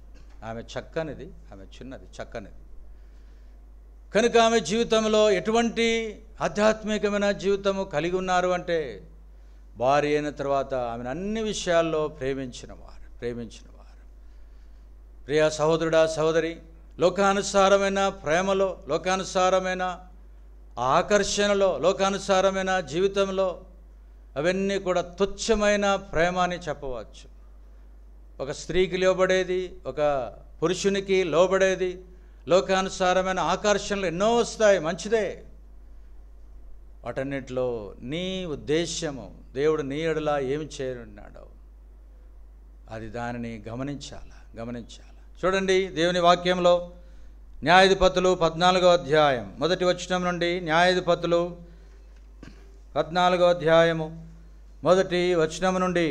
ఆమె చక్కనిది, ఆమె చిన్నది, చక్కనిది. కనుక ఆమె జీవితంలో ఎటువంటి ఆధ్యాత్మికమైన జీవితము కలిగి ఉన్నారు అంటే భార్య అయిన తర్వాత ఆమెను అన్ని విషయాల్లో ప్రేమించినవారు. ప్రియ సహోదరుడా, సహోదరి, లోకానుసారమైన ప్రేమలో, లోకానుసారమైన ఆకర్షణలో, లోకానుసారమైన జీవితంలో అవన్నీ కూడా తుచ్చమైన ప్రేమ అని చెప్పవచ్చు. ఒక స్త్రీకి లోబడేది, ఒక పురుషునికి లోబడేది, లోకానుసారమైన ఆకర్షణలు ఎన్నో వస్తాయి, మంచిదే. వాటన్నిటిలో నీ ఉద్దేశము, దేవుడు నీ ఎడల ఏమి చేయనున్నాడో అది దానిని గమనించాలి. చూడండి, దేవుని వాక్యంలో న్యాయాధిపతులు 14వ అధ్యాయం మొదటి వచనం నుండి, న్యాయాధిపతులు 14వ అధ్యాయము మొదటి వచనం నుండి.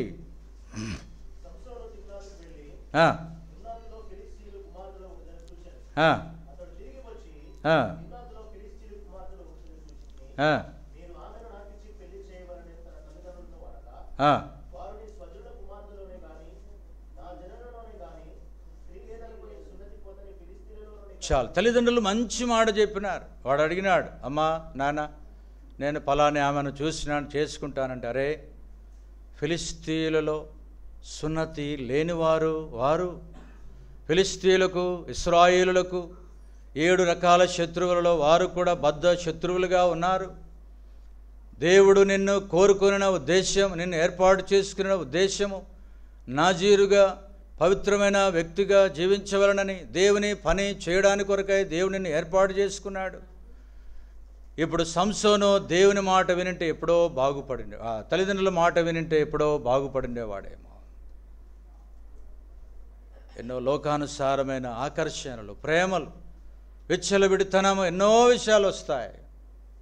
చాలు, తల్లిదండ్రులు మంచి మాట చెప్పినారు. వాడు అడిగినాడు, అమ్మా నాన్న, నేను పలాని ఆమెను చూసినాను, చేసుకుంటానంటే, అరే ఫిలిస్తీయులలో సున్నతి లేనివారు వారు. ఫిలిస్తీయులకు, ఇశ్రాయేలులకు 7 రకాల శత్రువులలో వారు కూడా బద్ధ శత్రువులుగా ఉన్నారు. దేవుడు నిన్ను కోరుకున్న ఉద్దేశం, నిన్ను ఏర్పాటు చేసుకున్న ఉద్దేశము నాజీరుగా, పవిత్రమైన వ్యక్తిగా జీవించవలనని, దేవుని పని చేయడానికి కొరకై దేవుడు నిన్ను ఏర్పాటు చేసుకున్నాడు. ఇప్పుడు సంసోను దేవుని మాట వినింటే ఎప్పుడో బాగుపడిండే, తల్లిదండ్రుల మాట వినింటే ఎప్పుడో బాగుపడిండేవాడేమో. ఎన్నో లోకానుసారమైన ఆకర్షణలు, ప్రేమలు, విచ్చలవిడితనము, ఎన్నో విషయాలు వస్తాయి.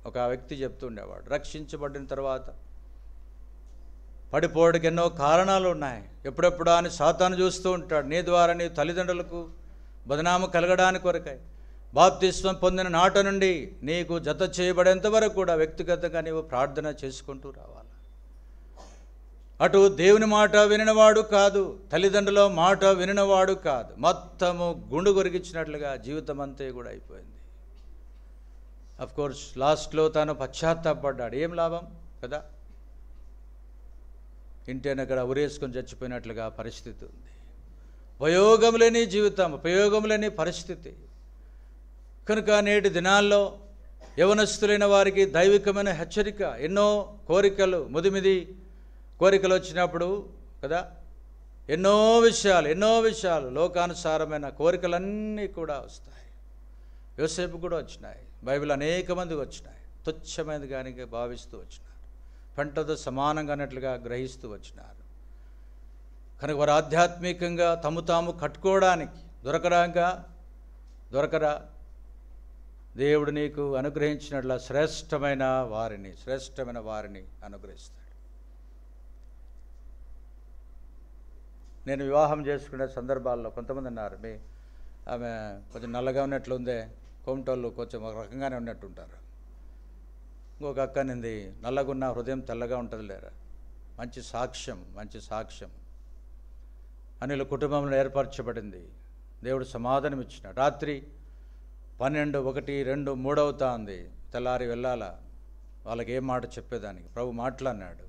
ఒక వ్యక్తి చెప్తుండేవాడు, రక్షించబడిన తర్వాత పడిపోవడానికి ఎన్నో కారణాలు ఉన్నాయి. ఎప్పుడెప్పుడు అని సాతాను చూస్తూ ఉంటాడు. నీ ద్వారా నీ తల్లిదండ్రులకు బదనాము కలగడానికి కొరకై బాప్తిస్వం పొందిన నాట నుండి నీకు జత చేయబడేంత వరకు కూడా వ్యక్తిగతంగా నీవు ప్రార్థన చేసుకుంటూ రావాలి. అటు దేవుని మాట వినినవాడు కాదు, తల్లిదండ్రుల మాట వినినవాడు కాదు, మొత్తము గుండు కొరికించినట్లుగా జీవితం అంతే కూడా అయిపోయింది. అఫ్కోర్స్ లాస్ట్లో తాను పశ్చాత్తాపడ్డాడు. ఏం లాభం కదా, ఇంటేనక్కడ ఉరేసుకొని చచ్చిపోయినట్లుగా పరిస్థితి ఉంది. ఉపయోగం లేని జీవితం, ఉపయోగం లేని పరిస్థితి. కనుక నేటి దినాల్లో యవనస్తులైన వారికి దైవికమైన హెచ్చరిక. ఎన్నో కోరికలు, ముదిమిది కోరికలు వచ్చినప్పుడు కదా, ఎన్నో విషయాలు లోకానుసారమైన కోరికలన్నీ కూడా వస్తాయి. యోసేపు కూడా వచ్చినాయి, బైబిల్ అనేక మందికి వచ్చినాయి. తుచ్చమైనది కానీ భావిస్తూ వచ్చినారు. పెంటతో సమానంగా అన్నట్లుగా గ్రహిస్తూ వచ్చినారు. కనుక వారు ఆధ్యాత్మికంగా తాము కట్టుకోవడానికి దొరకరా దేవుడు నీకు అనుగ్రహించినట్ల శ్రేష్టమైన వారిని అనుగ్రహిస్తాడు. నేను వివాహం చేసుకునే సందర్భాల్లో కొంతమంది అన్నారు, ఆమె కొంచెం నల్లగా ఉన్నట్లుందే, కోమటోళ్ళు కొంచెం ఒక రకంగానే ఉన్నట్టుంటారు. ఇంకొక అక్క నింది, నల్లగున్న హృదయం తెల్లగా ఉంటుంది లేరా. మంచి సాక్ష్యం అనిల కుటుంబంలో ఏర్పరచబడింది. దేవుడు సమాధానం ఇచ్చినాడు. రాత్రి 12, 1, 2, 3 అవుతా ఉంది. తెల్లారి వెళ్ళాలా, వాళ్ళకి ఏం మాట చెప్పేదానికి ప్రభు మాట్లాడినాడు.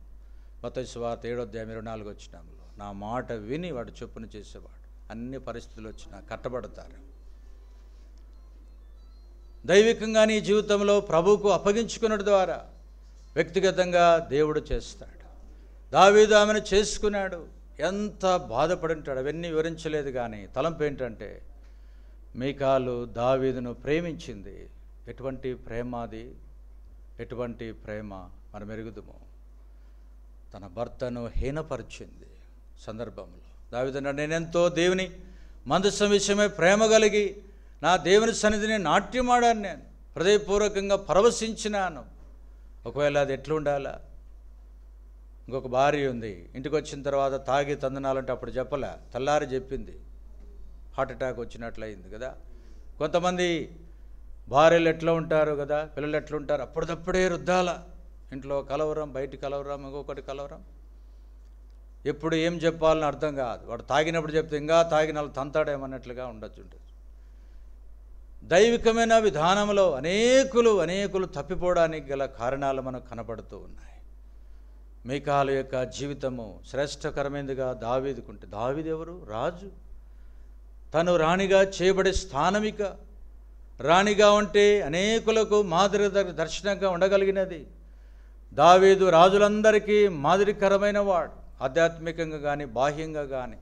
మత్తయి సువార్త 7:24 వచ్చినాములో, నా మాట విని వాడు చొప్పున చేసేవాడు అన్ని పరిస్థితులు వచ్చినా కట్టబడతారు. దైవికంగా నీ జీవితంలో ప్రభువుకు అప్పగించుకున్నది ద్వారా వ్యక్తిగతంగా దేవుడు చేస్తాడు. దావీదు ఆమెను చేసుకున్నాడు. ఎంత బాధపడి ఉంటాడు అవన్నీ వివరించలేదు. కానీ తలంపు ఏంటంటే, మీకాలు దావీదును ప్రేమించింది. ఎటువంటి ప్రేమ అది, ఎటువంటి ప్రేమ మనం ఎరుగుదుము. తన భర్తను హీనపరిచింది సందర్భంలో. దావీదు అన్నాడు, నేనెంతో దేవుని మందసం విషయమై ప్రేమ కలిగి నా దేవుని సన్నిధిని నాట్యమాడాను, నేను హృదయపూర్వకంగా పరవశించినాను. ఒకవేళ అది ఎట్లుండాలా? ఇంకొక భార్య ఉంది, ఇంటికి వచ్చిన తర్వాత తాగి తందనాలంటే అప్పుడు చెప్పలే, తెల్లారి చెప్పింది. హార్ట్ అటాక్ వచ్చినట్లయింది కదా. కొంతమంది భార్యలు ఎట్లా ఉంటారు కదా, పిల్లలు ఎట్లా ఉంటారు, అప్పటిదప్పుడే రుద్దాల. ఇంట్లో కలవరం, బయట కలవరం, ఇంకొకటి కలవరం. ఎప్పుడు ఏం చెప్పాలని అర్థం కాదు. వాడు తాగినప్పుడు చెప్తే ఇంకా తాగిన వాళ్ళు తంతాడేమన్నట్లుగా ఉండొచ్చు. దైవికమైన విధానంలో అనేకులు తప్పిపోవడానికి గల కారణాలు మనకు కనబడుతూ ఉన్నాయి. మీకాలు యొక్క జీవితము శ్రేష్టకరమైనదిగా దావీదుకుంటే, దావీదు ఎవరు? రాజు. తను రాణిగా చేయబడే స్థానమిక. రాణిగా ఉంటే అనేకులకు మాదిరి దర్శనంగా ఉండగలిగినది. దావీదు రాజులందరికీ మాదిరికరమైన వాడు, ఆధ్యాత్మికంగా కానీ బాహ్యంగా కానీ.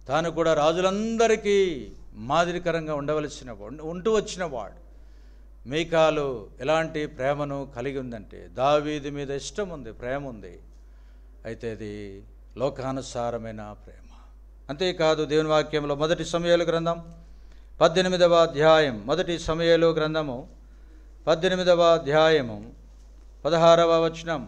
తాను కూడా రాజులందరికీ మాదిరికరంగా ఉంటూ వచ్చినవాడు. మీకాలు ఎలాంటి ప్రేమను కలిగి ఉందంటే, దావీదు మీద ఇష్టం ఉంది, ప్రేమ ఉంది. అయితే అది లోకానుసారమైన ప్రేమ. అంతేకాదు దేవుని వాక్యంలో 1 సమూయేలు గ్రంథం 18వ అధ్యాయం, 1 సమూయేలు గ్రంథము 18వ అధ్యాయము 16వ వచనం.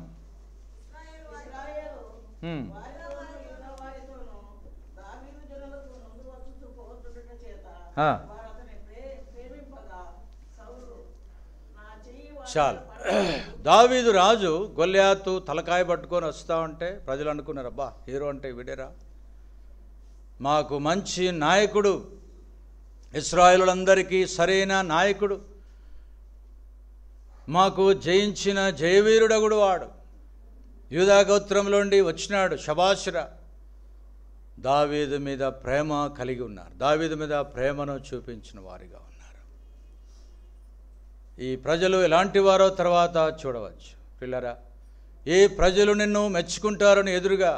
చాలు. దావీదు రాజు గొల్యాతు తలకాయ పట్టుకొని వస్తూ ఉంటే ప్రజలు అనుకున్నారు, అబ్బా హీరో అంటే వీడేరా, మాకు మంచి నాయకుడు, ఇశ్రాయేలులందరికీ సరైన నాయకుడు, మాకు జయించిన జయవీరుడగుడు వాడు, యూదా గోత్రంలోండి వచ్చినాడు, శబాషురా. దావీదు మీద ప్రేమ కలిగి ఉన్నారు. దావీదు మీద ప్రేమను చూపించిన వారిగా ఉన్నారు. ఈ ప్రజలు ఎలాంటి వారో తర్వాత చూడవచ్చు. పిల్లరా, ఏ ప్రజలు నిన్ను మెచ్చుకుంటారని ఎదురుగా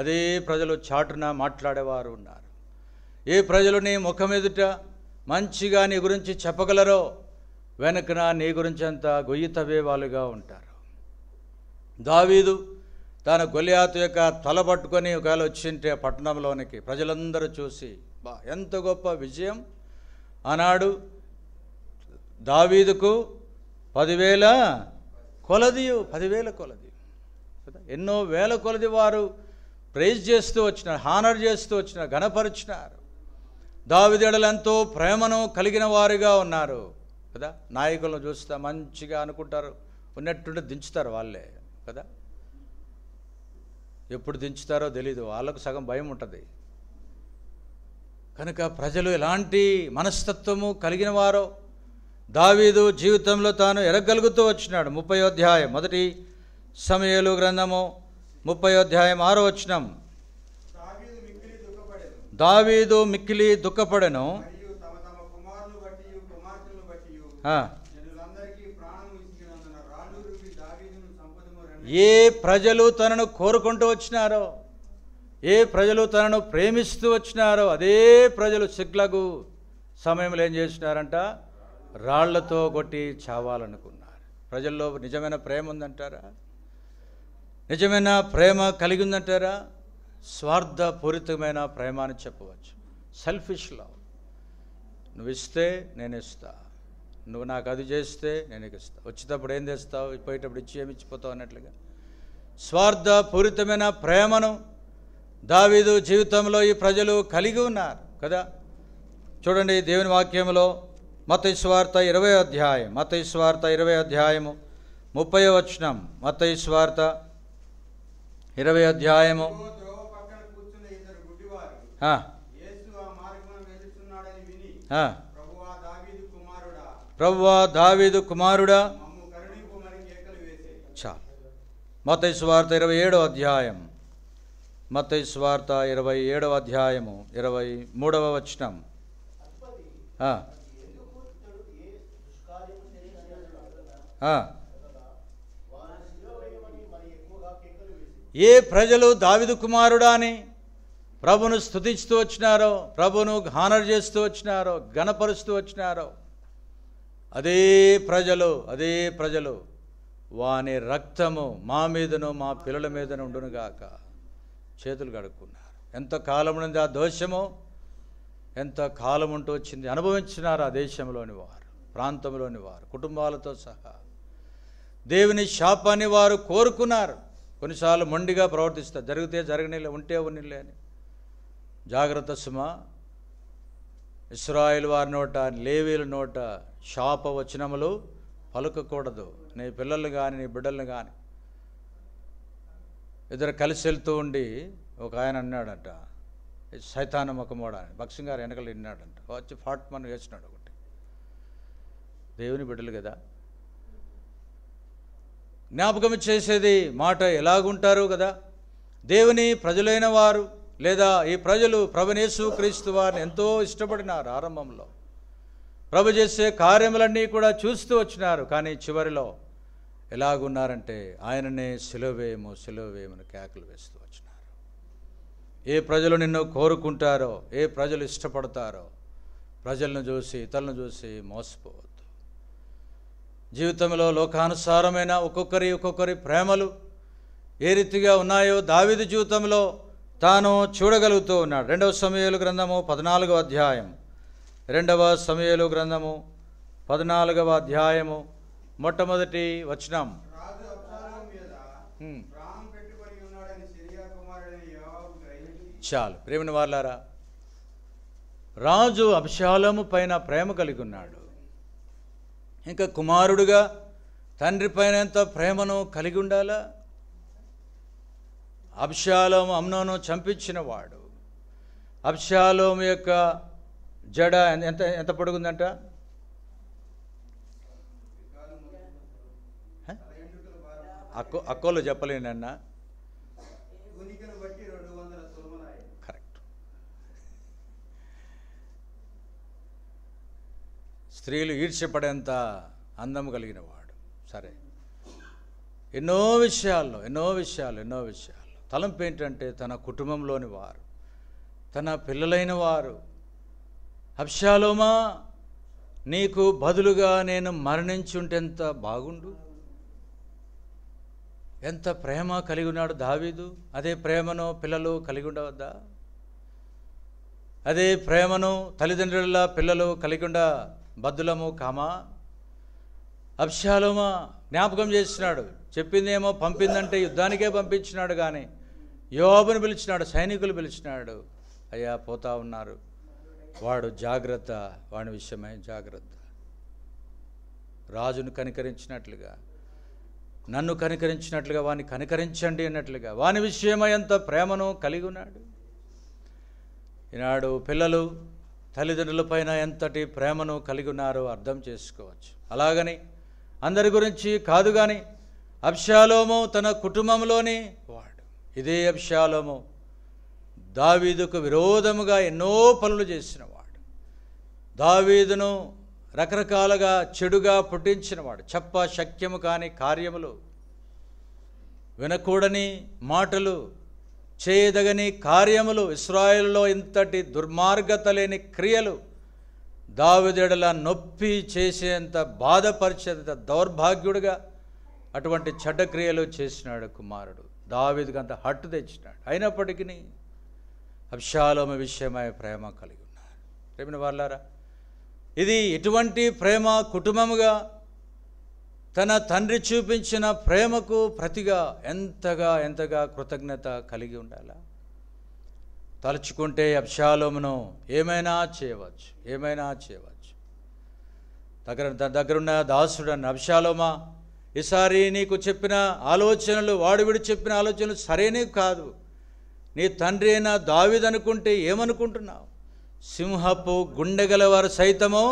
అదే ప్రజలు చాటున మాట్లాడేవారు ఉన్నారు. ఏ ప్రజలు నీ ముఖం ఎదుట మంచిగా నీ గురించి చెప్పగలరో వెనకన నీ గురించి అంతా గొయ్యి తవ్వే వాళ్ళుగా ఉంటారు. దావీదు తన గొల్యాతు యొక్క తల పట్టుకొని ఒకవేళ వచ్చింటే పట్టణంలోనికి ప్రజలందరూ చూసి, బా ఎంత గొప్ప విజయం ఆనాడు దావీదుకు 10,000 కొలది కదా, ఎన్నో వేల కొలది వారు ప్రైజ్ చేస్తూ వచ్చినారు, హానర్ చేస్తూ వచ్చినారు, ఘనపరిచినారు. దావీదు ఎడల ఎంతో ప్రేమను కలిగిన వారుగా ఉన్నారు కదా. నాయకులను చూస్తా మంచిగా అనుకుంటారు, ఉన్నట్టుండి దించుతారు వాళ్ళే కదా. ఎప్పుడు దించుతారో తెలీదు, వాళ్ళకు సగం భయం ఉంటుంది. కనుక ప్రజలు ఎలాంటి మనస్తత్వము కలిగిన వారో దావీదు జీవితంలో తాను ఎరగలుగుతూ వచ్చినాడు. 30వ అధ్యాయం 1 సమూయేలు గ్రంథము 30వ అధ్యాయం 6వ వచనం. దావీదు మిక్కిలి దుఃఖపడెను. ఏ ప్రజలు తనను కోరుకుంటూ వచ్చినారో, ఏ ప్రజలు తనను ప్రేమిస్తూ వచ్చినారో అదే ప్రజలు సిగ్లగు సమయంలో ఏం చేసినారంట, రాళ్లతో కొట్టి చావాలనుకున్నారు. ప్రజల్లో నిజమైన ప్రేమ ఉందంటారా? నిజమైన ప్రేమ కలిగి ఉందంటారా? స్వార్థపూరితమైన ప్రేమ అని చెప్పవచ్చు. Selfish love. నువ్వు ఇస్తే నేను ఇస్తా, నువ్వు నాకు అది చేస్తే నేను నీకు ఇస్తా, వచ్చేటప్పుడు ఏం తెస్తావు, పోయేటప్పుడు ఇచ్చి ఏమి ఇచ్చిపోతావు అన్నట్లుగా స్వార్థపూరితమైన ప్రేమను దావీదు జీవితంలో ఈ ప్రజలు కలిగి ఉన్నారు కదా. చూడండి దేవుని వాక్యంలో మత్తయి సువార్త 20వ అధ్యాయం, మత్తయి సువార్త 20వ అధ్యాయము 30వ వచనం. మత్తయి సువార్త 20వ అధ్యాయము ప్రభువా దావీదు కుమారుడా. చాలు. మత్తయి సువార్త 27వ అధ్యాయం, మత్తయి సువార్త 27వ అధ్యాయము 23వ వచనం. ఏ ప్రజలు దావీదు కుమారుడా అని ప్రభును స్తుతిస్తూ వచ్చినారో, ప్రభును హానర్ చేస్తూ వచ్చినారో, ఘనపరుస్తూ వచ్చినారో, అదే ప్రజలు వాని రక్తము మా మీదను మా పిల్లల మీదను ఉండునుగాక చేతులు కడుక్కున్నారు. ఎంత కాలం నుండి ఆ దోషము, ఎంత కాలం ఉంటూ వచ్చింది అనుభవించినారు ఆ దేశంలోని వారు, ప్రాంతంలోని వారు, కుటుంబాలతో సహా. దేవుని శాపాన్ని వారు కోరుకున్నారు. కొన్నిసార్లు మొండిగా ప్రవర్తిస్తారు. జరిగితే జరగనిలే, ఉంటే ఉన్నిలే అని. జాగ్రత్త సుమా. ఇశ్రాయేలు వారి నోట, లేవీల నోట శాప వచనములు పలుకకూడదు. నీ పిల్లలు కానీ నీ బిడ్డలను కానీ. ఇద్దరు కలిసి వెళ్తూ ఉండి ఒక ఆయన అన్నాడంట, సైతాను ముఖమోడ అని. భక్సింగ్ గారు వెనకలు విన్నాడంట. వచ్చి ఫాట్మన్ వేసినాడు ఒకటి. దేవుని బిడ్డలు కదా, జ్ఞాపకం చేసేది మాట ఎలాగుంటారు కదా. దేవుని ప్రజలైన వారు లేదా ఈ ప్రజలు ప్రభువైన యేసు క్రీస్తు వారిని ఎంతో ఇష్టపడినారు. ఆరంభంలో ప్రభు చేసే కార్యములన్నీ కూడా చూస్తూ వచ్చినారు. కానీ చివరిలో ఎలాగున్నారంటే ఆయననే సిలువేయము సిలువేయమని కేకలు వేస్తూ వచ్చినారు. ఏ ప్రజలు నిన్ను కోరుకుంటారో, ఏ ప్రజలు ఇష్టపడతారో, ప్రజలను చూసి ఇతరులను చూసి మోసపోవద్దు. జీవితంలో లోకానుసారమైన ఒక్కొక్కరి ప్రేమలు ఏ రీతిగా ఉన్నాయో దావీదు జీవితంలో తాను చూడగలుగుతూ ఉన్నాడు. 2వ సమూయేలు గ్రంథము 14వ అధ్యాయం, 2వ సమూయేలు గ్రంథము 14వ అధ్యాయము మొట్టమొదటి వచనం. చాలు. ప్రేమని వాళ్ళారా, రాజు అబ్షాలోము పైన ప్రేమ కలిగి ఉన్నాడు. ఇంకా కుమారుడుగా తండ్రి పైన ఎంత ప్రేమను కలిగి ఉండాలా. అబ్షాలోము అమ్నోను చంపించిన వాడు. అబ్షాలోము యొక్క జడ ఎంత ఎంత పొడుగుందంట? అక్కోలు చెప్పలేనన్నా. కరెక్ట్. స్త్రీలు ఈడ్చపడేంత అందం కలిగిన వాడు. సరే, ఎన్నో విషయాలు తలంపు ఏంటంటే తన కుటుంబంలోని వారు, తన పిల్లలైన వారు, అబ్షాలోమా నీకు బదులుగా నేను మరణించుంటే ఎంత బాగుండు. ఎంత ప్రేమ కలిగి ఉన్నాడు దావీదు. అదే ప్రేమను పిల్లలు కలిగి ఉండవద్దా? అదే ప్రేమను తల్లిదండ్రుల పిల్లలు కలిగి ఉండ బద్దులము కామా? అబ్షాలోమా జ్ఞాపకం చేసినాడు. చెప్పిందేమో పంపిందంటే యుద్ధానికే పంపించినాడు. కానీ యోబును పిలిచినాడు, సైనికులు పిలిచినాడు. అయ్యా పోతా ఉన్నారు, వాడు జాగ్రత్త, వాడి విషయమై జాగ్రత్త. రాజును కనికరించినట్లుగా, నన్ను కనికరించినట్లుగా వాడిని కనికరించండి అన్నట్లుగా వాని విషయమై ఎంత ప్రేమను కలిగి ఉన్నాడు. ఈనాడు పిల్లలు తల్లిదండ్రులపైన ఎంతటి ప్రేమను కలిగి ఉన్నారో అర్థం చేసుకోవచ్చు. అలాగని అందరి గురించి కాదు, కానీ అబ్షాలోము తన కుటుంబంలోని వాడు. ఇదే అబ్షాలోము దావీదుకు విరోధముగా ఎన్నో పనులు చేసినవాడు. దావీదును రకరకాలుగా చెడుగా పుట్టించినవాడు. చెప్ప శక్యము కాని కార్యములు, వినకూడని మాటలు, చేయదగని కార్యములు, ఇశ్రాయేలులో ఇంతటి దుర్మార్గత లేని క్రియలు, దావీదుల నొప్పి చేసేంత బాధపరిచేంత దౌర్భాగ్యుడుగా అటువంటి చెడ్డ క్రియలు చేసినాడు కుమారుడు. దావీదుకు అంత హట్టు తెచ్చినాడు. అయినప్పటికీ అబ్షాలోము విషయమై ప్రేమ కలిగి ఉన్నారు. ప్రేమిన వాళ్ళారా, ఇది ఎటువంటి ప్రేమ! కుటుంబముగా తన తండ్రి చూపించిన ప్రేమకు ప్రతిగా ఎంతగా కృతజ్ఞత కలిగి ఉండాలా? తలుచుకుంటే అబ్షాలోమును ఏమైనా చేయవచ్చు. దగ్గరున్న దాసుడు అన్న, అబ్షాలోమా, ఈసారి నీకు చెప్పిన ఆలోచనలు, వాడు చెప్పిన ఆలోచనలు సరైనవి కాదు. నీ తండ్రి అయినా దావీదు అనుకుంటే ఏమనుకుంటున్నావు? సింహపు గుండెగల వారు సైతము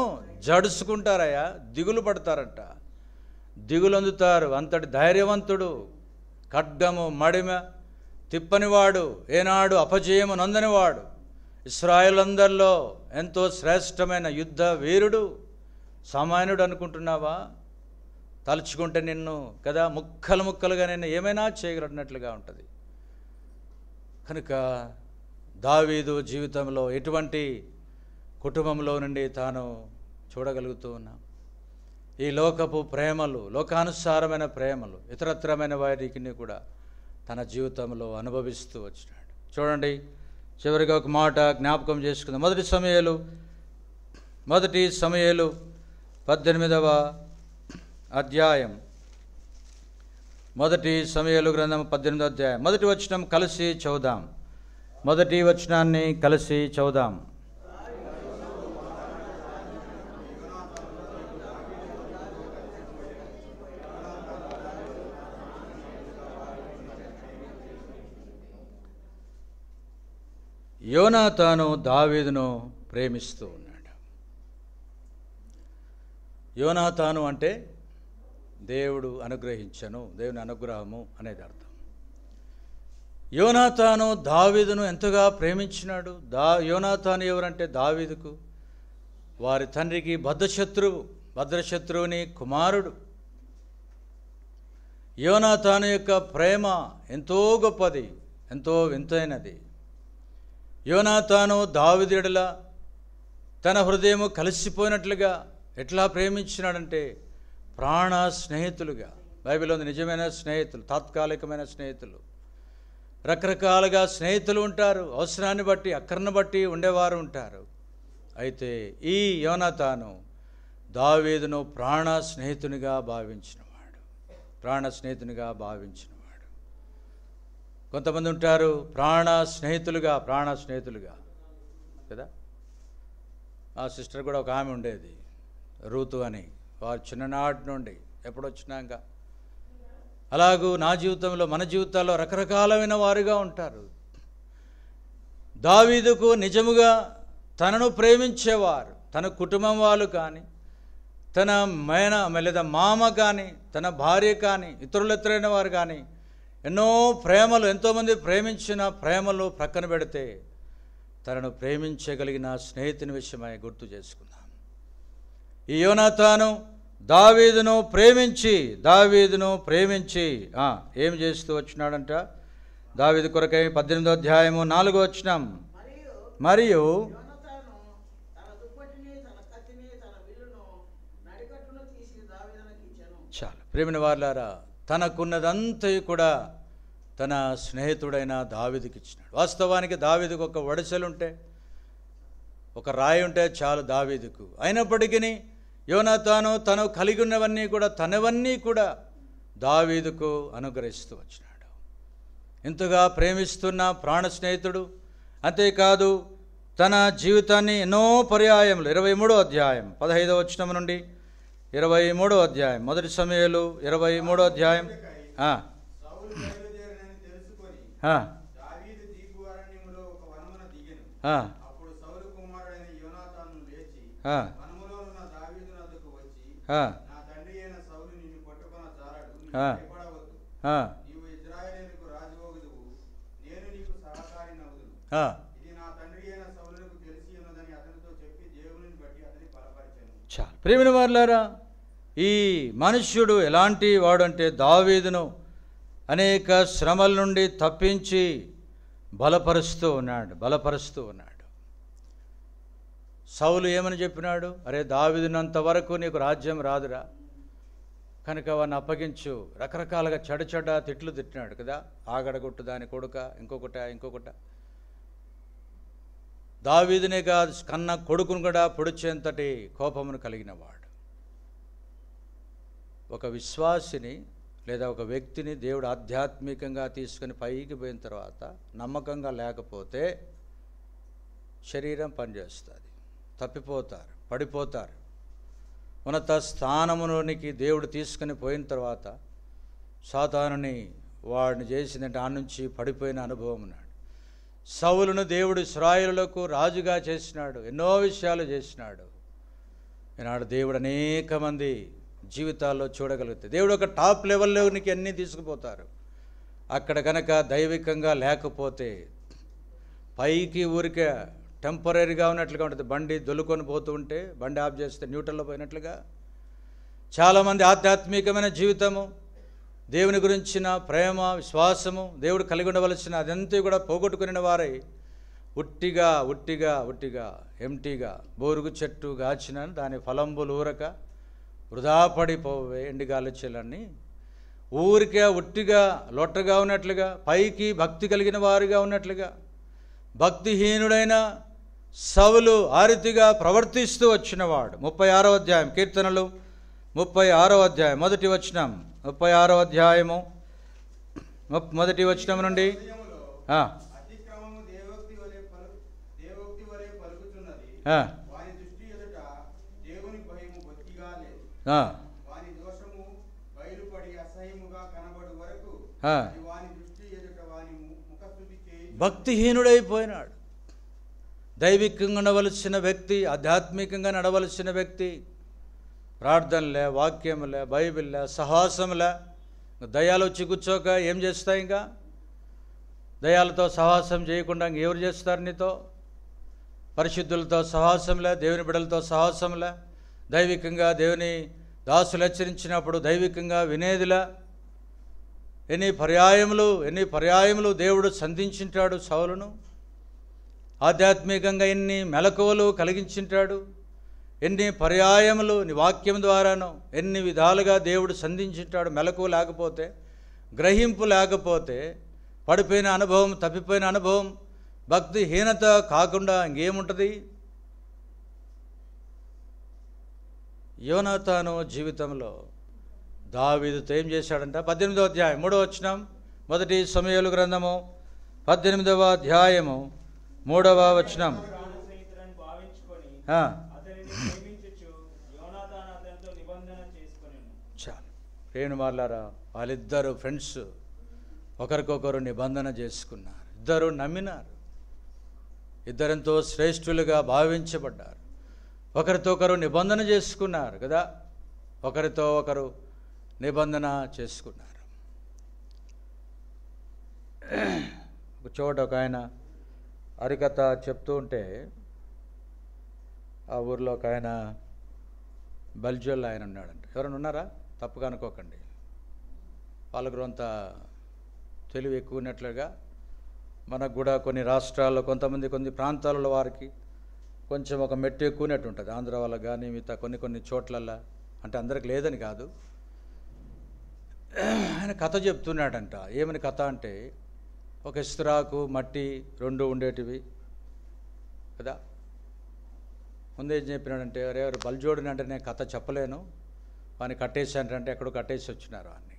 జడుచుకుంటారయ్యా, దిగులు పడతారంట, దిగులు అందుతారు. అంతటి ధైర్యవంతుడు, ఖడ్గము మడిమ తిప్పనివాడు, ఏనాడు అపజయము నొందనివాడు, ఇశ్రాయేలందరిలో ఎంతో శ్రేష్టమైన యుద్ధ వీరుడు, సామాన్యుడు అనుకుంటున్నావా? తలుచుకుంటే నిన్ను కదా ముక్కలుగా నేను ఏమైనా చేయగలనట్లుగా ఉంటుంది. కనుక దావీదు జీవితంలో ఎటువంటి కుటుంబంలో నుండి తాను చూడగలుగుతూ ఉన్నాం. ఈ లోకపు ప్రేమలు, లోకానుసారమైన ప్రేమలు, ఇతరత్రమైన వాటిని కూడా తన జీవితంలో అనుభవిస్తూ వచ్చినాడు. చూడండి, చివరిగా ఒక మాట జ్ఞాపకం చేసుకుందాం. మొదటి సమూయేలు 18వ అధ్యాయం, మొదటి సమూయేలు గ్రంథం 18వ అధ్యాయం మొదటి వచనం కలిసి చదువుదాం. మొదటి వచనాన్ని కలిసి చదువుదాం. యోనాతాను దావీదును ప్రేమిస్తూ ఉన్నాడు. యోనాతాను అంటే దేవుడు అనుగ్రహించను, దేవుని అనుగ్రహము అనేది అర్థం. యోనాతాను దావీదును ఎంతగా ప్రేమించినాడు. యోనాతాను ఎవరంటే దావీదుకు వారి తండ్రికి భద్రశత్రువుని కుమారుడు. యోనాతాను యొక్క ప్రేమ ఎంతో గొప్పది, ఎంతో వింతైనది. యోనాతాను దావీదు ఎడల తన హృదయము కలిసిపోయినట్లుగా ఎట్లా ప్రేమించినాడంటే ప్రాణ స్నేహితులుగా. బైబిల్లో నిజమైన స్నేహితులు, తాత్కాలికమైన స్నేహితులు, రకరకాలుగా స్నేహితులు ఉంటారు. అవసరాన్ని బట్టి, అక్కరను బట్టి ఉండేవారు ఉంటారు. అయితే ఈ యోనాతాను దావీదును ప్రాణ స్నేహితునిగా భావించినవాడు. కొంతమంది ఉంటారు ప్రాణ స్నేహితులుగా కదా. ఆ సిస్టర్ కూడా ఒక ఆమె ఉండేది, రూతు అని. వారు చిన్ననాటి నుండి ఎప్పుడొచ్చినాక అలాగూ నా జీవితంలో, మన జీవితాల్లో రకరకాలమైన వారుగా ఉంటారు. దావీదుకు నిజముగా తనను ప్రేమించేవారు, తన కుటుంబం వాళ్ళు కానీ, తన లేదా మామ కానీ, తన భార్య కానీ, ఇతరులెత్తరైన వారు కానీ ఎన్నో ప్రేమలు, ఎంతోమంది ప్రేమించిన ప్రేమలు ప్రక్కన పెడితే తనను ప్రేమించగలిగిన స్నేహితుని విషయమై గుర్తు చేసుకుందాం. ఈ యోనాతాను దావీదును ప్రేమించి ఏం చేస్తూ వచ్చినాడంట? దావీదు కొరకై 18వ అధ్యాయము 4వ వచనం, మరియు చాలు ప్రేమిన వారులారా, తనకున్నదంతా కూడా తన స్నేహితుడైన దావీదుకి ఇచ్చినాడు. వాస్తవానికి దావీదుకు ఒక వడిసెలుంటే, ఒక రాయి ఉంటే చాలు దావీదుకు. అయినప్పటికీ యోనాతాను తను కలిగి ఉన్నవన్నీ కూడా, తనవన్నీ కూడా దావీదుకు అనుగ్రహిస్తూ వచ్చినాడు. ఇంతగా ప్రేమిస్తున్న ప్రాణ స్నేహితుడు. అంతేకాదు తన జీవితాన్ని ఎన్నో పర్యాయములు 23వ అధ్యాయం 15వ వచనం నుండి 23వ అధ్యాయం, మొదటి సమూయేలు 23వ అధ్యాయం ప్రియమైన వారులారా, ఈ మనుష్యుడు ఎలాంటి వాడు అంటే దావీదును అనేక శ్రమల నుండి తప్పించి బలపరుస్తూ ఉన్నాడు. సౌలు ఏమని చెప్పినాడు? అరే దావీదునంత వరకు నీకు రాజ్యం రాదురా, కనుక వాడిని అప్పగించు. రకరకాలుగా చెడ తిట్లు తిట్టినాడు కదా. ఆగడగొట్టు దాని కొడుక, ఇంకొకట. దావీదునే కాదు, కన్న కొడుకును కూడా పొడిచేంతటి కోపమును కలిగిన వాడు. ఒక విశ్వాసిని లేదా ఒక వ్యక్తిని దేవుడు ఆధ్యాత్మికంగా తీసుకుని పైకి పోయిన తర్వాత నమ్మకంగా లేకపోతే శరీరం పనిచేస్తుంది, తప్పిపోతారు, పడిపోతారు. ఉన్నత స్థానములోనికి దేవుడు తీసుకుని పోయిన తర్వాత సాతానుని వాడిని చేసిందంటే ఆ నుంచి పడిపోయిన అనుభవం ఉన్నాడు. సౌలును దేవుడు ఇశ్రాయేలులకు రాజుగా చేసినాడు, ఎన్నో విషయాలు చేసినాడు. ఈనాడు దేవుడు అనేక మంది జీవితాల్లో చూడగలిగితే దేవుడు ఒక టాప్ లెవెల్లోనికి అన్నీ తీసుకుపోతారు. అక్కడ కనుక దైవికంగా లేకపోతే పైకి ఊరికే టెంపరీగా ఉన్నట్లుగా ఉంటుంది. బండి దొల్లుకొని పోతూ ఉంటే బండి ఆఫ్ చేస్తే న్యూట్రల్లో పోయినట్లుగా చాలామంది ఆధ్యాత్మికమైన జీవితము, దేవుని గురించిన ప్రేమ, విశ్వాసము, దేవుడు కలిగి ఉండవలసిన అదంతా కూడా పోగొట్టుకునే వారై ఉట్టిగా ఎంటీగా బోరుగు చెట్టు గాచిన దాని ఫలంబులు ఊరక వృధా పడిపోవే ఎండిగాలి చెల్లన్ని ఊరికే ఉట్టిగా లొట్టగా ఉన్నట్లుగా, పైకి భక్తి కలిగిన వారుగా ఉన్నట్లుగా భక్తిహీనుడైన సౌలు ఆ రీతిగా ప్రవర్తిస్తూ వచ్చినవాడు. 36వ అధ్యాయం కీర్తనలు 36వ అధ్యాయం మొదటి వచనం, 36వ అధ్యాయము మొదటి వచనం నుండి భక్తిహీనుడైపోయినాడు. దైవికంగా ఉండవలసిన వ్యక్తి, ఆధ్యాత్మికంగా నడవలసిన వ్యక్తి, ప్రార్థనలే, వాక్యములే, బైబిల్లే, సహవాసములే. దయ్యాలు వచ్చి కూర్చోక ఏం చేస్తాయి? ఇంకా దయ్యాలతో సహవాసం చేయకుండా ఎవరు చేస్తారు నీతో? పరిశుద్ధులతో సహవాసంలే, దేవుని బిడ్డలతో సహవాసంలే, దైవికంగా దేవుని దాసులు హెచ్చరించినప్పుడు దైవికంగా వినేదిలా. ఎన్ని పర్యాయములు దేవుడు సంధించింటాడు సౌలును. ఆధ్యాత్మికంగా ఎన్ని మెలకువలు కలిగించింటాడు, ఎన్ని పర్యాయములు నీ వాక్యం ద్వారాను ఎన్ని విధాలుగా దేవుడు సంధించింటాడు. మెలకువ లేకపోతే, గ్రహింపు లేకపోతే పడిపోయిన అనుభవం, తప్పిపోయిన అనుభవం, భక్తిహీనత కాకుండా ఇంకేముంటుంది? యోనాతాను జీవితంలో దావీదుతో ఏం చేశాడంట? 18వ అధ్యాయం 3వ వచనం, మొదటి సమూయేలు గ్రంథము 18వ అధ్యాయము 3వ వచనం. చాలు రేణుమార్లారా, వాళ్ళిద్దరు ఫ్రెండ్స్ ఒకరికొకరు నిబంధన చేసుకున్నారు, ఇద్దరు నమ్మినారు, ఇద్దరెంతో శ్రేష్ఠులుగా భావించబడ్డారు, ఒకరితో ఒకరు నిబంధన చేసుకున్నారు కదా, ఒకరితో ఒకరు నిబంధన చేసుకున్నారు. ఒక చోట ఒక ఆయన హరికథ చెప్తూ ఉంటే ఆ ఊర్లో ఒక ఆయన బల్జోల్ ఆయన ఉన్నాడంట. ఎవరైనా ఉన్నారా? తప్పుగా అనుకోకండి, వాళ్ళకు కొంత తెలివి ఎక్కువ ఉన్నట్లుగా. మనకు కూడా కొన్ని రాష్ట్రాల్లో కొన్ని ప్రాంతాలలో వారికి కొంచెం ఒక మెట్టు ఎక్కువనట్టు ఉంటుంది. ఆంధ్ర వాళ్ళకి కానీ మిగతా కొన్ని చోట్లల్లో, అంటే అందరికి లేదని కాదు. ఆయన కథ చెప్తున్నాడంట. ఏమని కథ అంటే, ఒక ఇస్త్రాకు మట్టి రెండు ఉండేటివి కదా. ముందేం చెప్పినాడంటే, ఎవరు బల్జోడిని అంటే నేను కథ చెప్పలేను, వాడిని కట్టేశానంటే ఎక్కడో కట్టేసి వచ్చినారు వాడిని.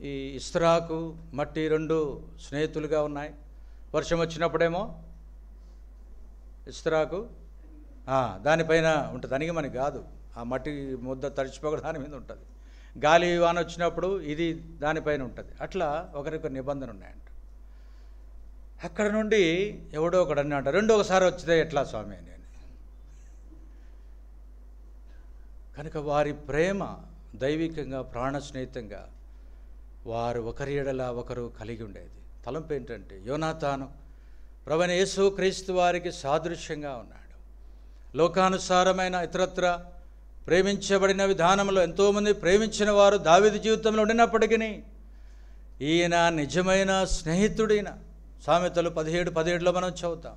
ఈ ఇస్త్రాకు మట్టి రెండు స్నేహితులుగా ఉన్నాయి. వర్షం వచ్చినప్పుడేమో ఇస్త్రాకు దానిపైన ఉంటుంది, అనిగి మనకి కాదు, ఆ మట్టి ముద్ద తడిచిపోక దాని మీద ఉంటుంది. గాలి వాన వచ్చినప్పుడు ఇది దానిపైన ఉంటుంది. అట్లా ఒకరికి నిబంధన ఉన్నాయంట. అక్కడ నుండి ఎవడో ఒకడు అన్నాడు, రెండో ఒకసారి వచ్చితే ఎట్లా స్వామి అని. కనుక వారి ప్రేమ దైవికంగా, ప్రాణ స్నేహితంగా వారు ఒకరి ఎడల ఒకరు కలిగి ఉండేది. తలంపు ఏంటంటే, యోనాతాను ప్రభువైన యేసు క్రీస్తు వారికి సాదృశ్యంగా ఉన్నాడు. లోకానుసారమైన ఇతరత్ర ప్రేమించబడిన విధానంలో ఎంతోమంది ప్రేమించిన వారు దావీదు జీవితంలో ఉండినప్పటికీ ఈయన నిజమైన స్నేహితుడైన, సామెతలు 17:17 మనం చదువుతాం.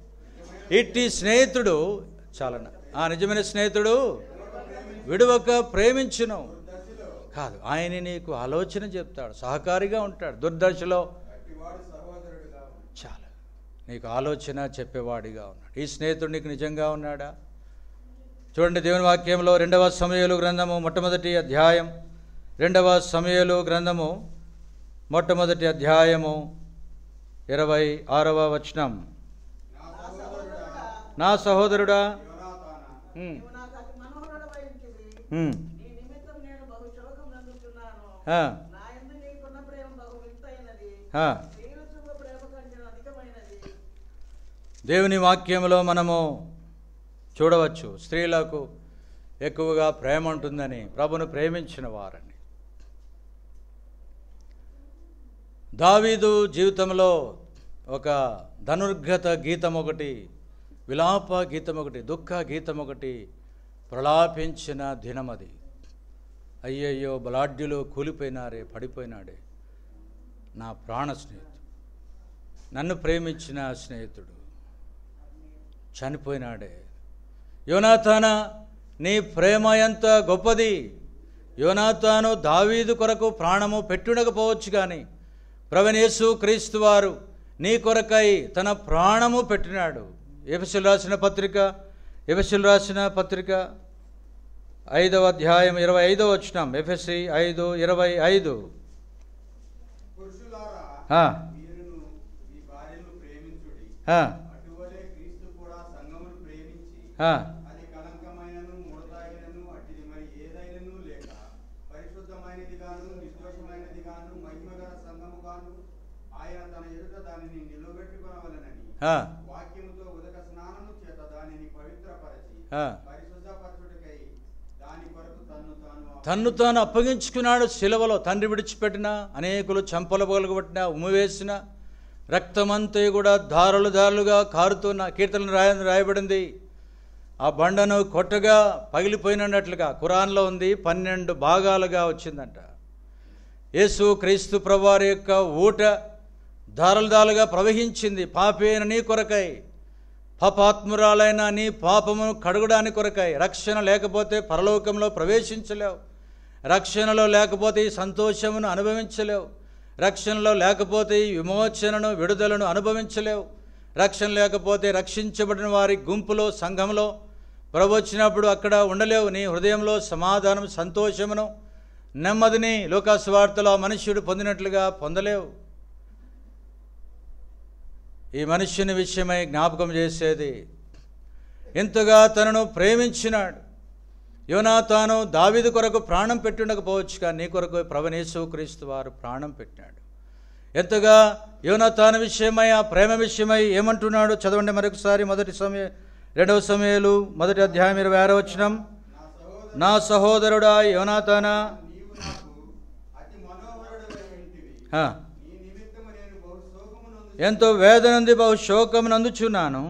ఇట్టి స్నేహితుడు చాలన, నిజమైన స్నేహితుడు విడువక ప్రేమించును కాదు, ఆయన నీకు ఆలోచన చెప్తాడు, సహకారిగా ఉంటాడు. దుర్దశలో చాలా నీకు ఆలోచన చెప్పేవాడిగా ఉన్నాడు. ఈ స్నేహితుడు నీకు నిజంగా ఉన్నాడా? చూడండి, దేవుని వాక్యంలో 2వ సమూయేలు గ్రంథము మొట్టమొదటి అధ్యాయం, 2వ సమూయేలు గ్రంథము మొట్టమొదటి అధ్యాయము 26వ వచనం. నా సహోదరుడా, దేవుని వాక్యంలో మనము చూడవచ్చు, స్త్రీలకు ఎక్కువగా ప్రేమ ఉంటుందని, ప్రభును ప్రేమించిన వారని. దావీదు జీవితంలో ఒక ధనుర్గత గీతం ఒకటి, విలాప గీతం ఒకటి, దుఃఖ గీతం ఒకటి ప్రలాపించిన దినమది. అయ్యయ్యో, బలాఢ్యులు కూలిపోయినారే, పడిపోయినాడే, నా ప్రాణ స్నేహితుడు, నన్ను ప్రేమించిన స్నేహితుడు చనిపోయినాడే. యోనాతానా, నీ ప్రేమ ఎంత గొప్పది. యోనాతాను దావీదు కొరకు ప్రాణము పెట్టుండకపోవచ్చు, కానీ ప్రభువైన యేసు క్రీస్తు వారు నీ కొరకై తన ప్రాణము పెట్టినాడు. ఎఫెసీయులకు రాసిన పత్రిక 5వ అధ్యాయం 25వ వచనం. ఎఫెసీ 5:25. తన్ను తాను అప్పగించుకున్నాడు శిలువలో. తండ్రి విడిచిపెట్టిన, అనేకులు చెంపలు పగలగొట్టిన, ఉమ్మివేసిన రక్తమంతా కూడా దారులుగా కారుతున్న కీర్తనలు రాయబడింది. ఆ బండను కొట్టగా పగిలిపోయినట్లుగా ఖురాన్లో ఉంది. 12 భాగాలుగా వచ్చిందంట. యేసు క్రీస్తు ప్రభువారి యొక్క ఊట దారులుగా ప్రవహించింది. పాపైన నీ కొరకై, పాపాత్మురాలైన నీ పాపమును కడుగడానికి కొరకై. రక్షణ లేకపోతే పరలోకంలో ప్రవేశించలేవు. రక్షణలో లేకపోతే ఈ సంతోషమును అనుభవించలేవు. రక్షణలో లేకపోతే ఈ విమోచనను, విడుదలను అనుభవించలేవు. రక్షణ లేకపోతే రక్షించబడిన వారి గుంపులో, సంఘంలో ప్రభు వచ్చినప్పుడు అక్కడ ఉండలేవు. నీ హృదయంలో సమాధానం, సంతోషమును, నెమ్మదిని లూకాసు వార్తలో ఆ మనుష్యుడు పొందినట్లుగా పొందలేవు. ఈ మనుష్యుని విషయమై జ్ఞాపకం చేసేది, ఎంతగా తనను ప్రేమించినాడు. యోనాతాను దావీదు కొరకు ప్రాణం పెట్టుండకపోవచ్చు, కానీ నీ కొరకు ప్రభువైన యేసు క్రీస్తు వారు ప్రాణం పెట్టినాడు. ఎంతగా యోనాతాను విషయమై, ఆ ప్రేమ విషయమై ఏమంటున్నాడు చదవండి మరొకసారి. 2వ సమూయేలు 1వ అధ్యాయం 26వ వచనం. నా సహోదరుడా యోనాతానా, ఎంతో వేదనంది, బహు శోకమునందుచున్నాను.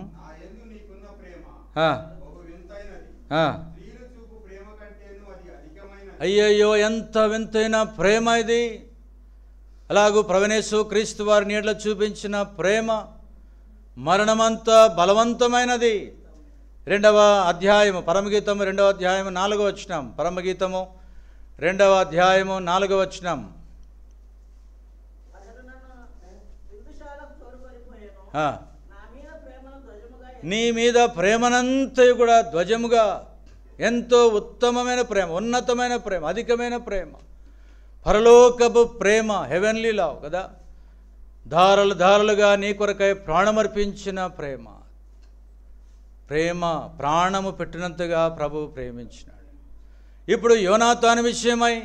అయ్యయ్యో, ఎంత వింతైన ప్రేమ ఇది. అలాగూ ప్రభువైన యేసు క్రీస్తు వారి నీడలో చూపించిన ప్రేమ మరణమంత బలవంతమైనది. 2వ అధ్యాయము పరమగీతము 2వ అధ్యాయము 4వ వచనం. పరమగీతము 2వ అధ్యాయము 4వ వచనం. నీ మీద ప్రేమనంతా కూడా ధ్వజముగా, ఎంతో ఉత్తమమైన ప్రేమ, ఉన్నతమైన ప్రేమ, అధికమైన ప్రేమ, పరలోకపు ప్రేమ, హెవెన్లీ లవ్ కదా. ధారలుగా నీ కొరకై ప్రాణమర్పించిన ప్రేమ. ప్రాణము పెట్టినంతగా ప్రభువు ప్రేమించినాడు. ఇప్పుడు యోనాతాను విషయమై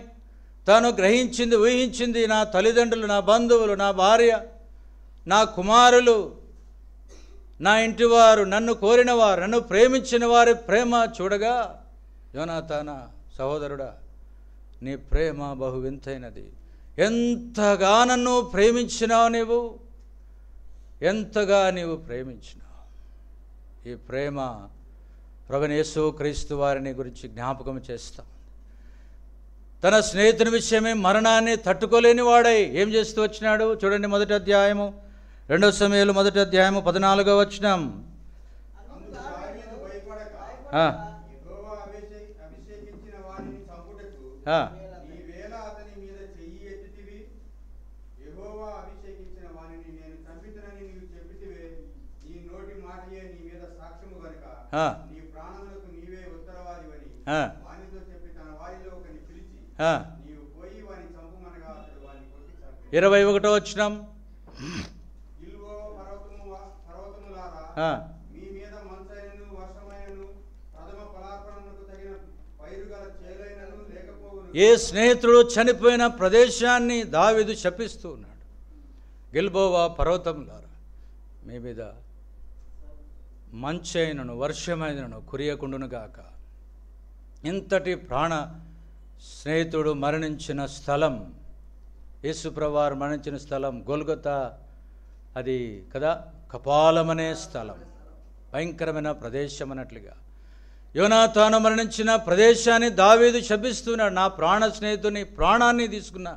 తాను గ్రహించింది, ఊహించింది, నా తల్లిదండ్రులు, నా బంధువులు, నా భార్య, నా కుమారులు, నా ఇంటివారు, నన్ను కోరిన వారు, నన్ను ప్రేమించిన వారి ప్రేమ చూడగా, యోనాతానా సహోదరుడా, నీ ప్రేమ బహు వింతైనది. ఎంతగా నన్ను ప్రేమించినావు నీవు, ఎంతగా నీవు ప్రేమించినావు. ఈ ప్రేమ ప్రభువైన యేసు క్రీస్తు వారిని గురించి జ్ఞాపకం చేస్తాం. తన స్నేహితుని విషయమే మరణాన్ని తట్టుకోలేని వాడై ఏం చేస్తూ వచ్చినాడు చూడండి. 1వ అధ్యాయము 2వ సమూయేలు 1వ అధ్యాయము 14వ వచనం. ఈవేళ అతని మీద చెయ్యి ఎత్తితివి, యెహోవా అభిషేకించిన వానిని నేను చంపితునని నీవు చెప్పితివే. నీ నోటి మాటయే నీ మీద సాక్ష్యము గనుక నీ ప్రాణములకు నీవే ఉత్తరవాదివని వానితో చెప్పి తన వారిలో ఒకని పిలిచి, నీవు పోయి వాని చంపుమనగా అతడు వాని కొట్టి చంపాడు. 21వ వచనం. గిల్బోవ పర్వతములారా, మీ మీద మంచైనను వర్షమైనను ప్రథమ ఫలార్పణమునకు తగిన పైరుగల చేలైనను లేకపోవును. ఏ స్నేహితుడు చనిపోయిన ప్రదేశాన్ని దావీదు శపిస్తూ ఉన్నాడు. గిల్బోవా పర్వతములారా, మీ మీద మంచైనను వర్షమైనను కురియకుండును గాక. ఇంతటి ప్రాణ స్నేహితుడు మరణించిన స్థలం, యేసుప్రభువారు మరణించిన స్థలం గొల్గొతా, అది కదా కపాలమనే స్థలం, భయంకరమైన ప్రదేశం అన్నట్లుగా. యోనాతాను మరణించిన ప్రదేశాన్ని దావీదు శపిస్తున్నాడు. నా ప్రాణ స్నేహితుని ప్రాణాన్ని తీసుకున్న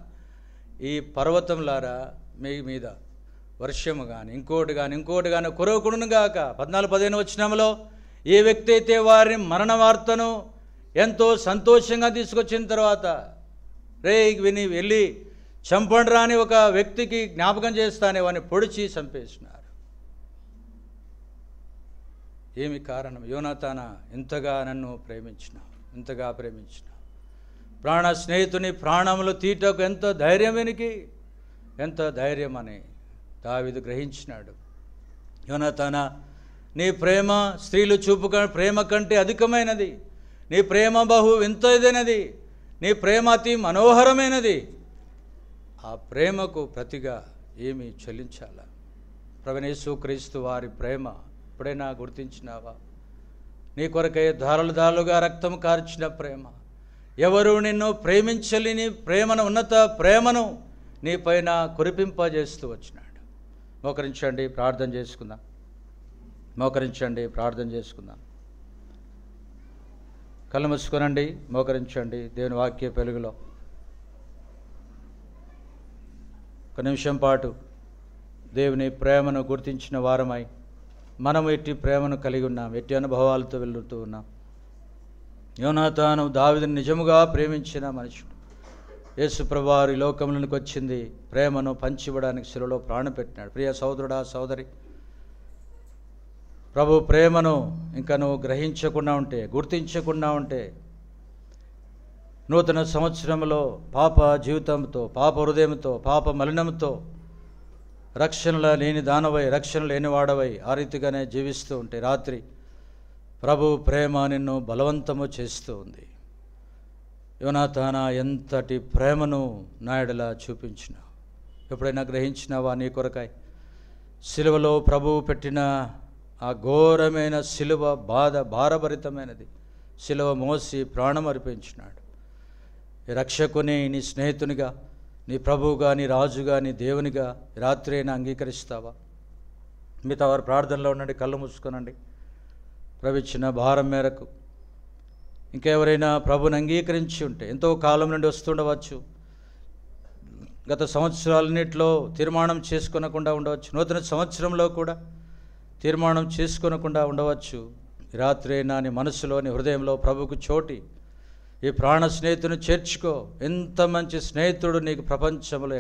ఈ పర్వతంలారా, మీ మీద వర్షము కానీ ఇంకోటి కానీ కురవకుండును గాక. 14-15 వచనంలో, ఏ వ్యక్తి అయితే వారిని మరణ వార్తను ఎంతో సంతోషంగా తీసుకొచ్చిన తర్వాత, రే విని వెళ్ళి చంపండ్రా అని ఒక వ్యక్తికి జ్ఞాపకం చేస్తానే వాడిని పొడిచి చంపేసినారు. ఏమి కారణం? యోనాతానా, ఇంతగా నన్ను ఇంతగా ప్రేమించిన ప్రాణ స్నేహితుని ప్రాణములు తీటకు ఎంత ధైర్యం, ఎంత ధైర్యం అని దావీదు గ్రహించినాడు. యోనాతానా, నీ ప్రేమ స్త్రీలు చూపు ప్రేమ కంటే అధికమైనది, నీ ప్రేమ బహు వింతైనది, నీ ప్రేమ అతి మనోహరమైనది. ఆ ప్రేమకు ప్రతిగా ఏమి చెల్లించాలా? ప్రభువైన యేసుక్రీస్తు వారి ప్రేమ ఎప్పుడైనా గుర్తించినావా? నీ కొరకై ధారలుగా రక్తం కార్చిన ప్రేమ. ఎవరు నిన్ను ప్రేమించలేని ప్రేమను, ఉన్నత ప్రేమను నీ పైన కురిపింపజేస్తూ వచ్చినాడు. మోకరించండి, ప్రార్థన చేసుకుందాం. కళ్ళు మూసుకోనండి, మోకరించండి. దేవుని వాక్య వెలుగులో ఒక నిమిషం పాటు దేవుని ప్రేమను గుర్తించిన వారమై మనము ఎట్టి ప్రేమను కలిగి ఉన్నాం, ఎట్టి అనుభవాలతో వెళ్తూ ఉన్నాం. యోనాతాను దావీదుని నిజముగా ప్రేమించిన మనుషుడు. యేసు ప్రభువారు ఈ లోకంలోనికి వచ్చింది ప్రేమను పంచివ్వడానికి, శిలువలో ప్రాణం పెట్టినాడు. ప్రియ సోదరుడా, సోదరి, ప్రభు ప్రేమను ఇంకా నువ్వు గ్రహించకుండా ఉంటే, గుర్తించకుండా ఉంటే, నూతన సంవత్సరంలో పాప జీవితంతో, పాప హృదయంతో, పాప మలినంతో, రక్షణ లేని దానవై, రక్షణ లేని వాడవై ఆ రీతిగానే జీవిస్తూ ఉంటే, రాత్రి ప్రభు ప్రేమ నిన్ను బలవంతము చేస్తూ ఉంది. యోనాతానా, ఎంతటి ప్రేమను నాయడలా చూపించినావు. ఎప్పుడైనా గ్రహించినావా? నీ కొరకై సిలువలో ప్రభువు పెట్టిన ఆ ఘోరమైన సిలువ బాధ, భారభరితమైనది. సిలువ మోసి ప్రాణం అర్పించినాడు. ఈ రక్షకుని నీ స్నేహితునిగా, నీ ప్రభువుగా, నీ రాజుగా, నీ దేవునిగా రాత్రి అయినా అంగీకరిస్తావా? మిగతా వారు ప్రార్థనలో ఉండండి, కళ్ళు మూసుకోనండి. ప్రభు ఇచ్చిన భారం మేరకు ఇంకెవరైనా ప్రభుని అంగీకరించి ఉంటే, ఎంతో కాలం నుండి వస్తుండవచ్చు, గత సంవత్సరాలన్నింటిలో తీర్మానం చేసుకొనకుండా ఉండవచ్చు, నూతన సంవత్సరంలో కూడా తీర్మానం చేసుకొనకుండా ఉండవచ్చు. రాత్రి అయినా నీ మనసులో, నీ హృదయంలో ప్రభుకు చోటి, ఈ ప్రాణ స్నేహితుని చేర్చుకో. ఎంత మంచి స్నేహితుడు నీకు ప్రపంచంలో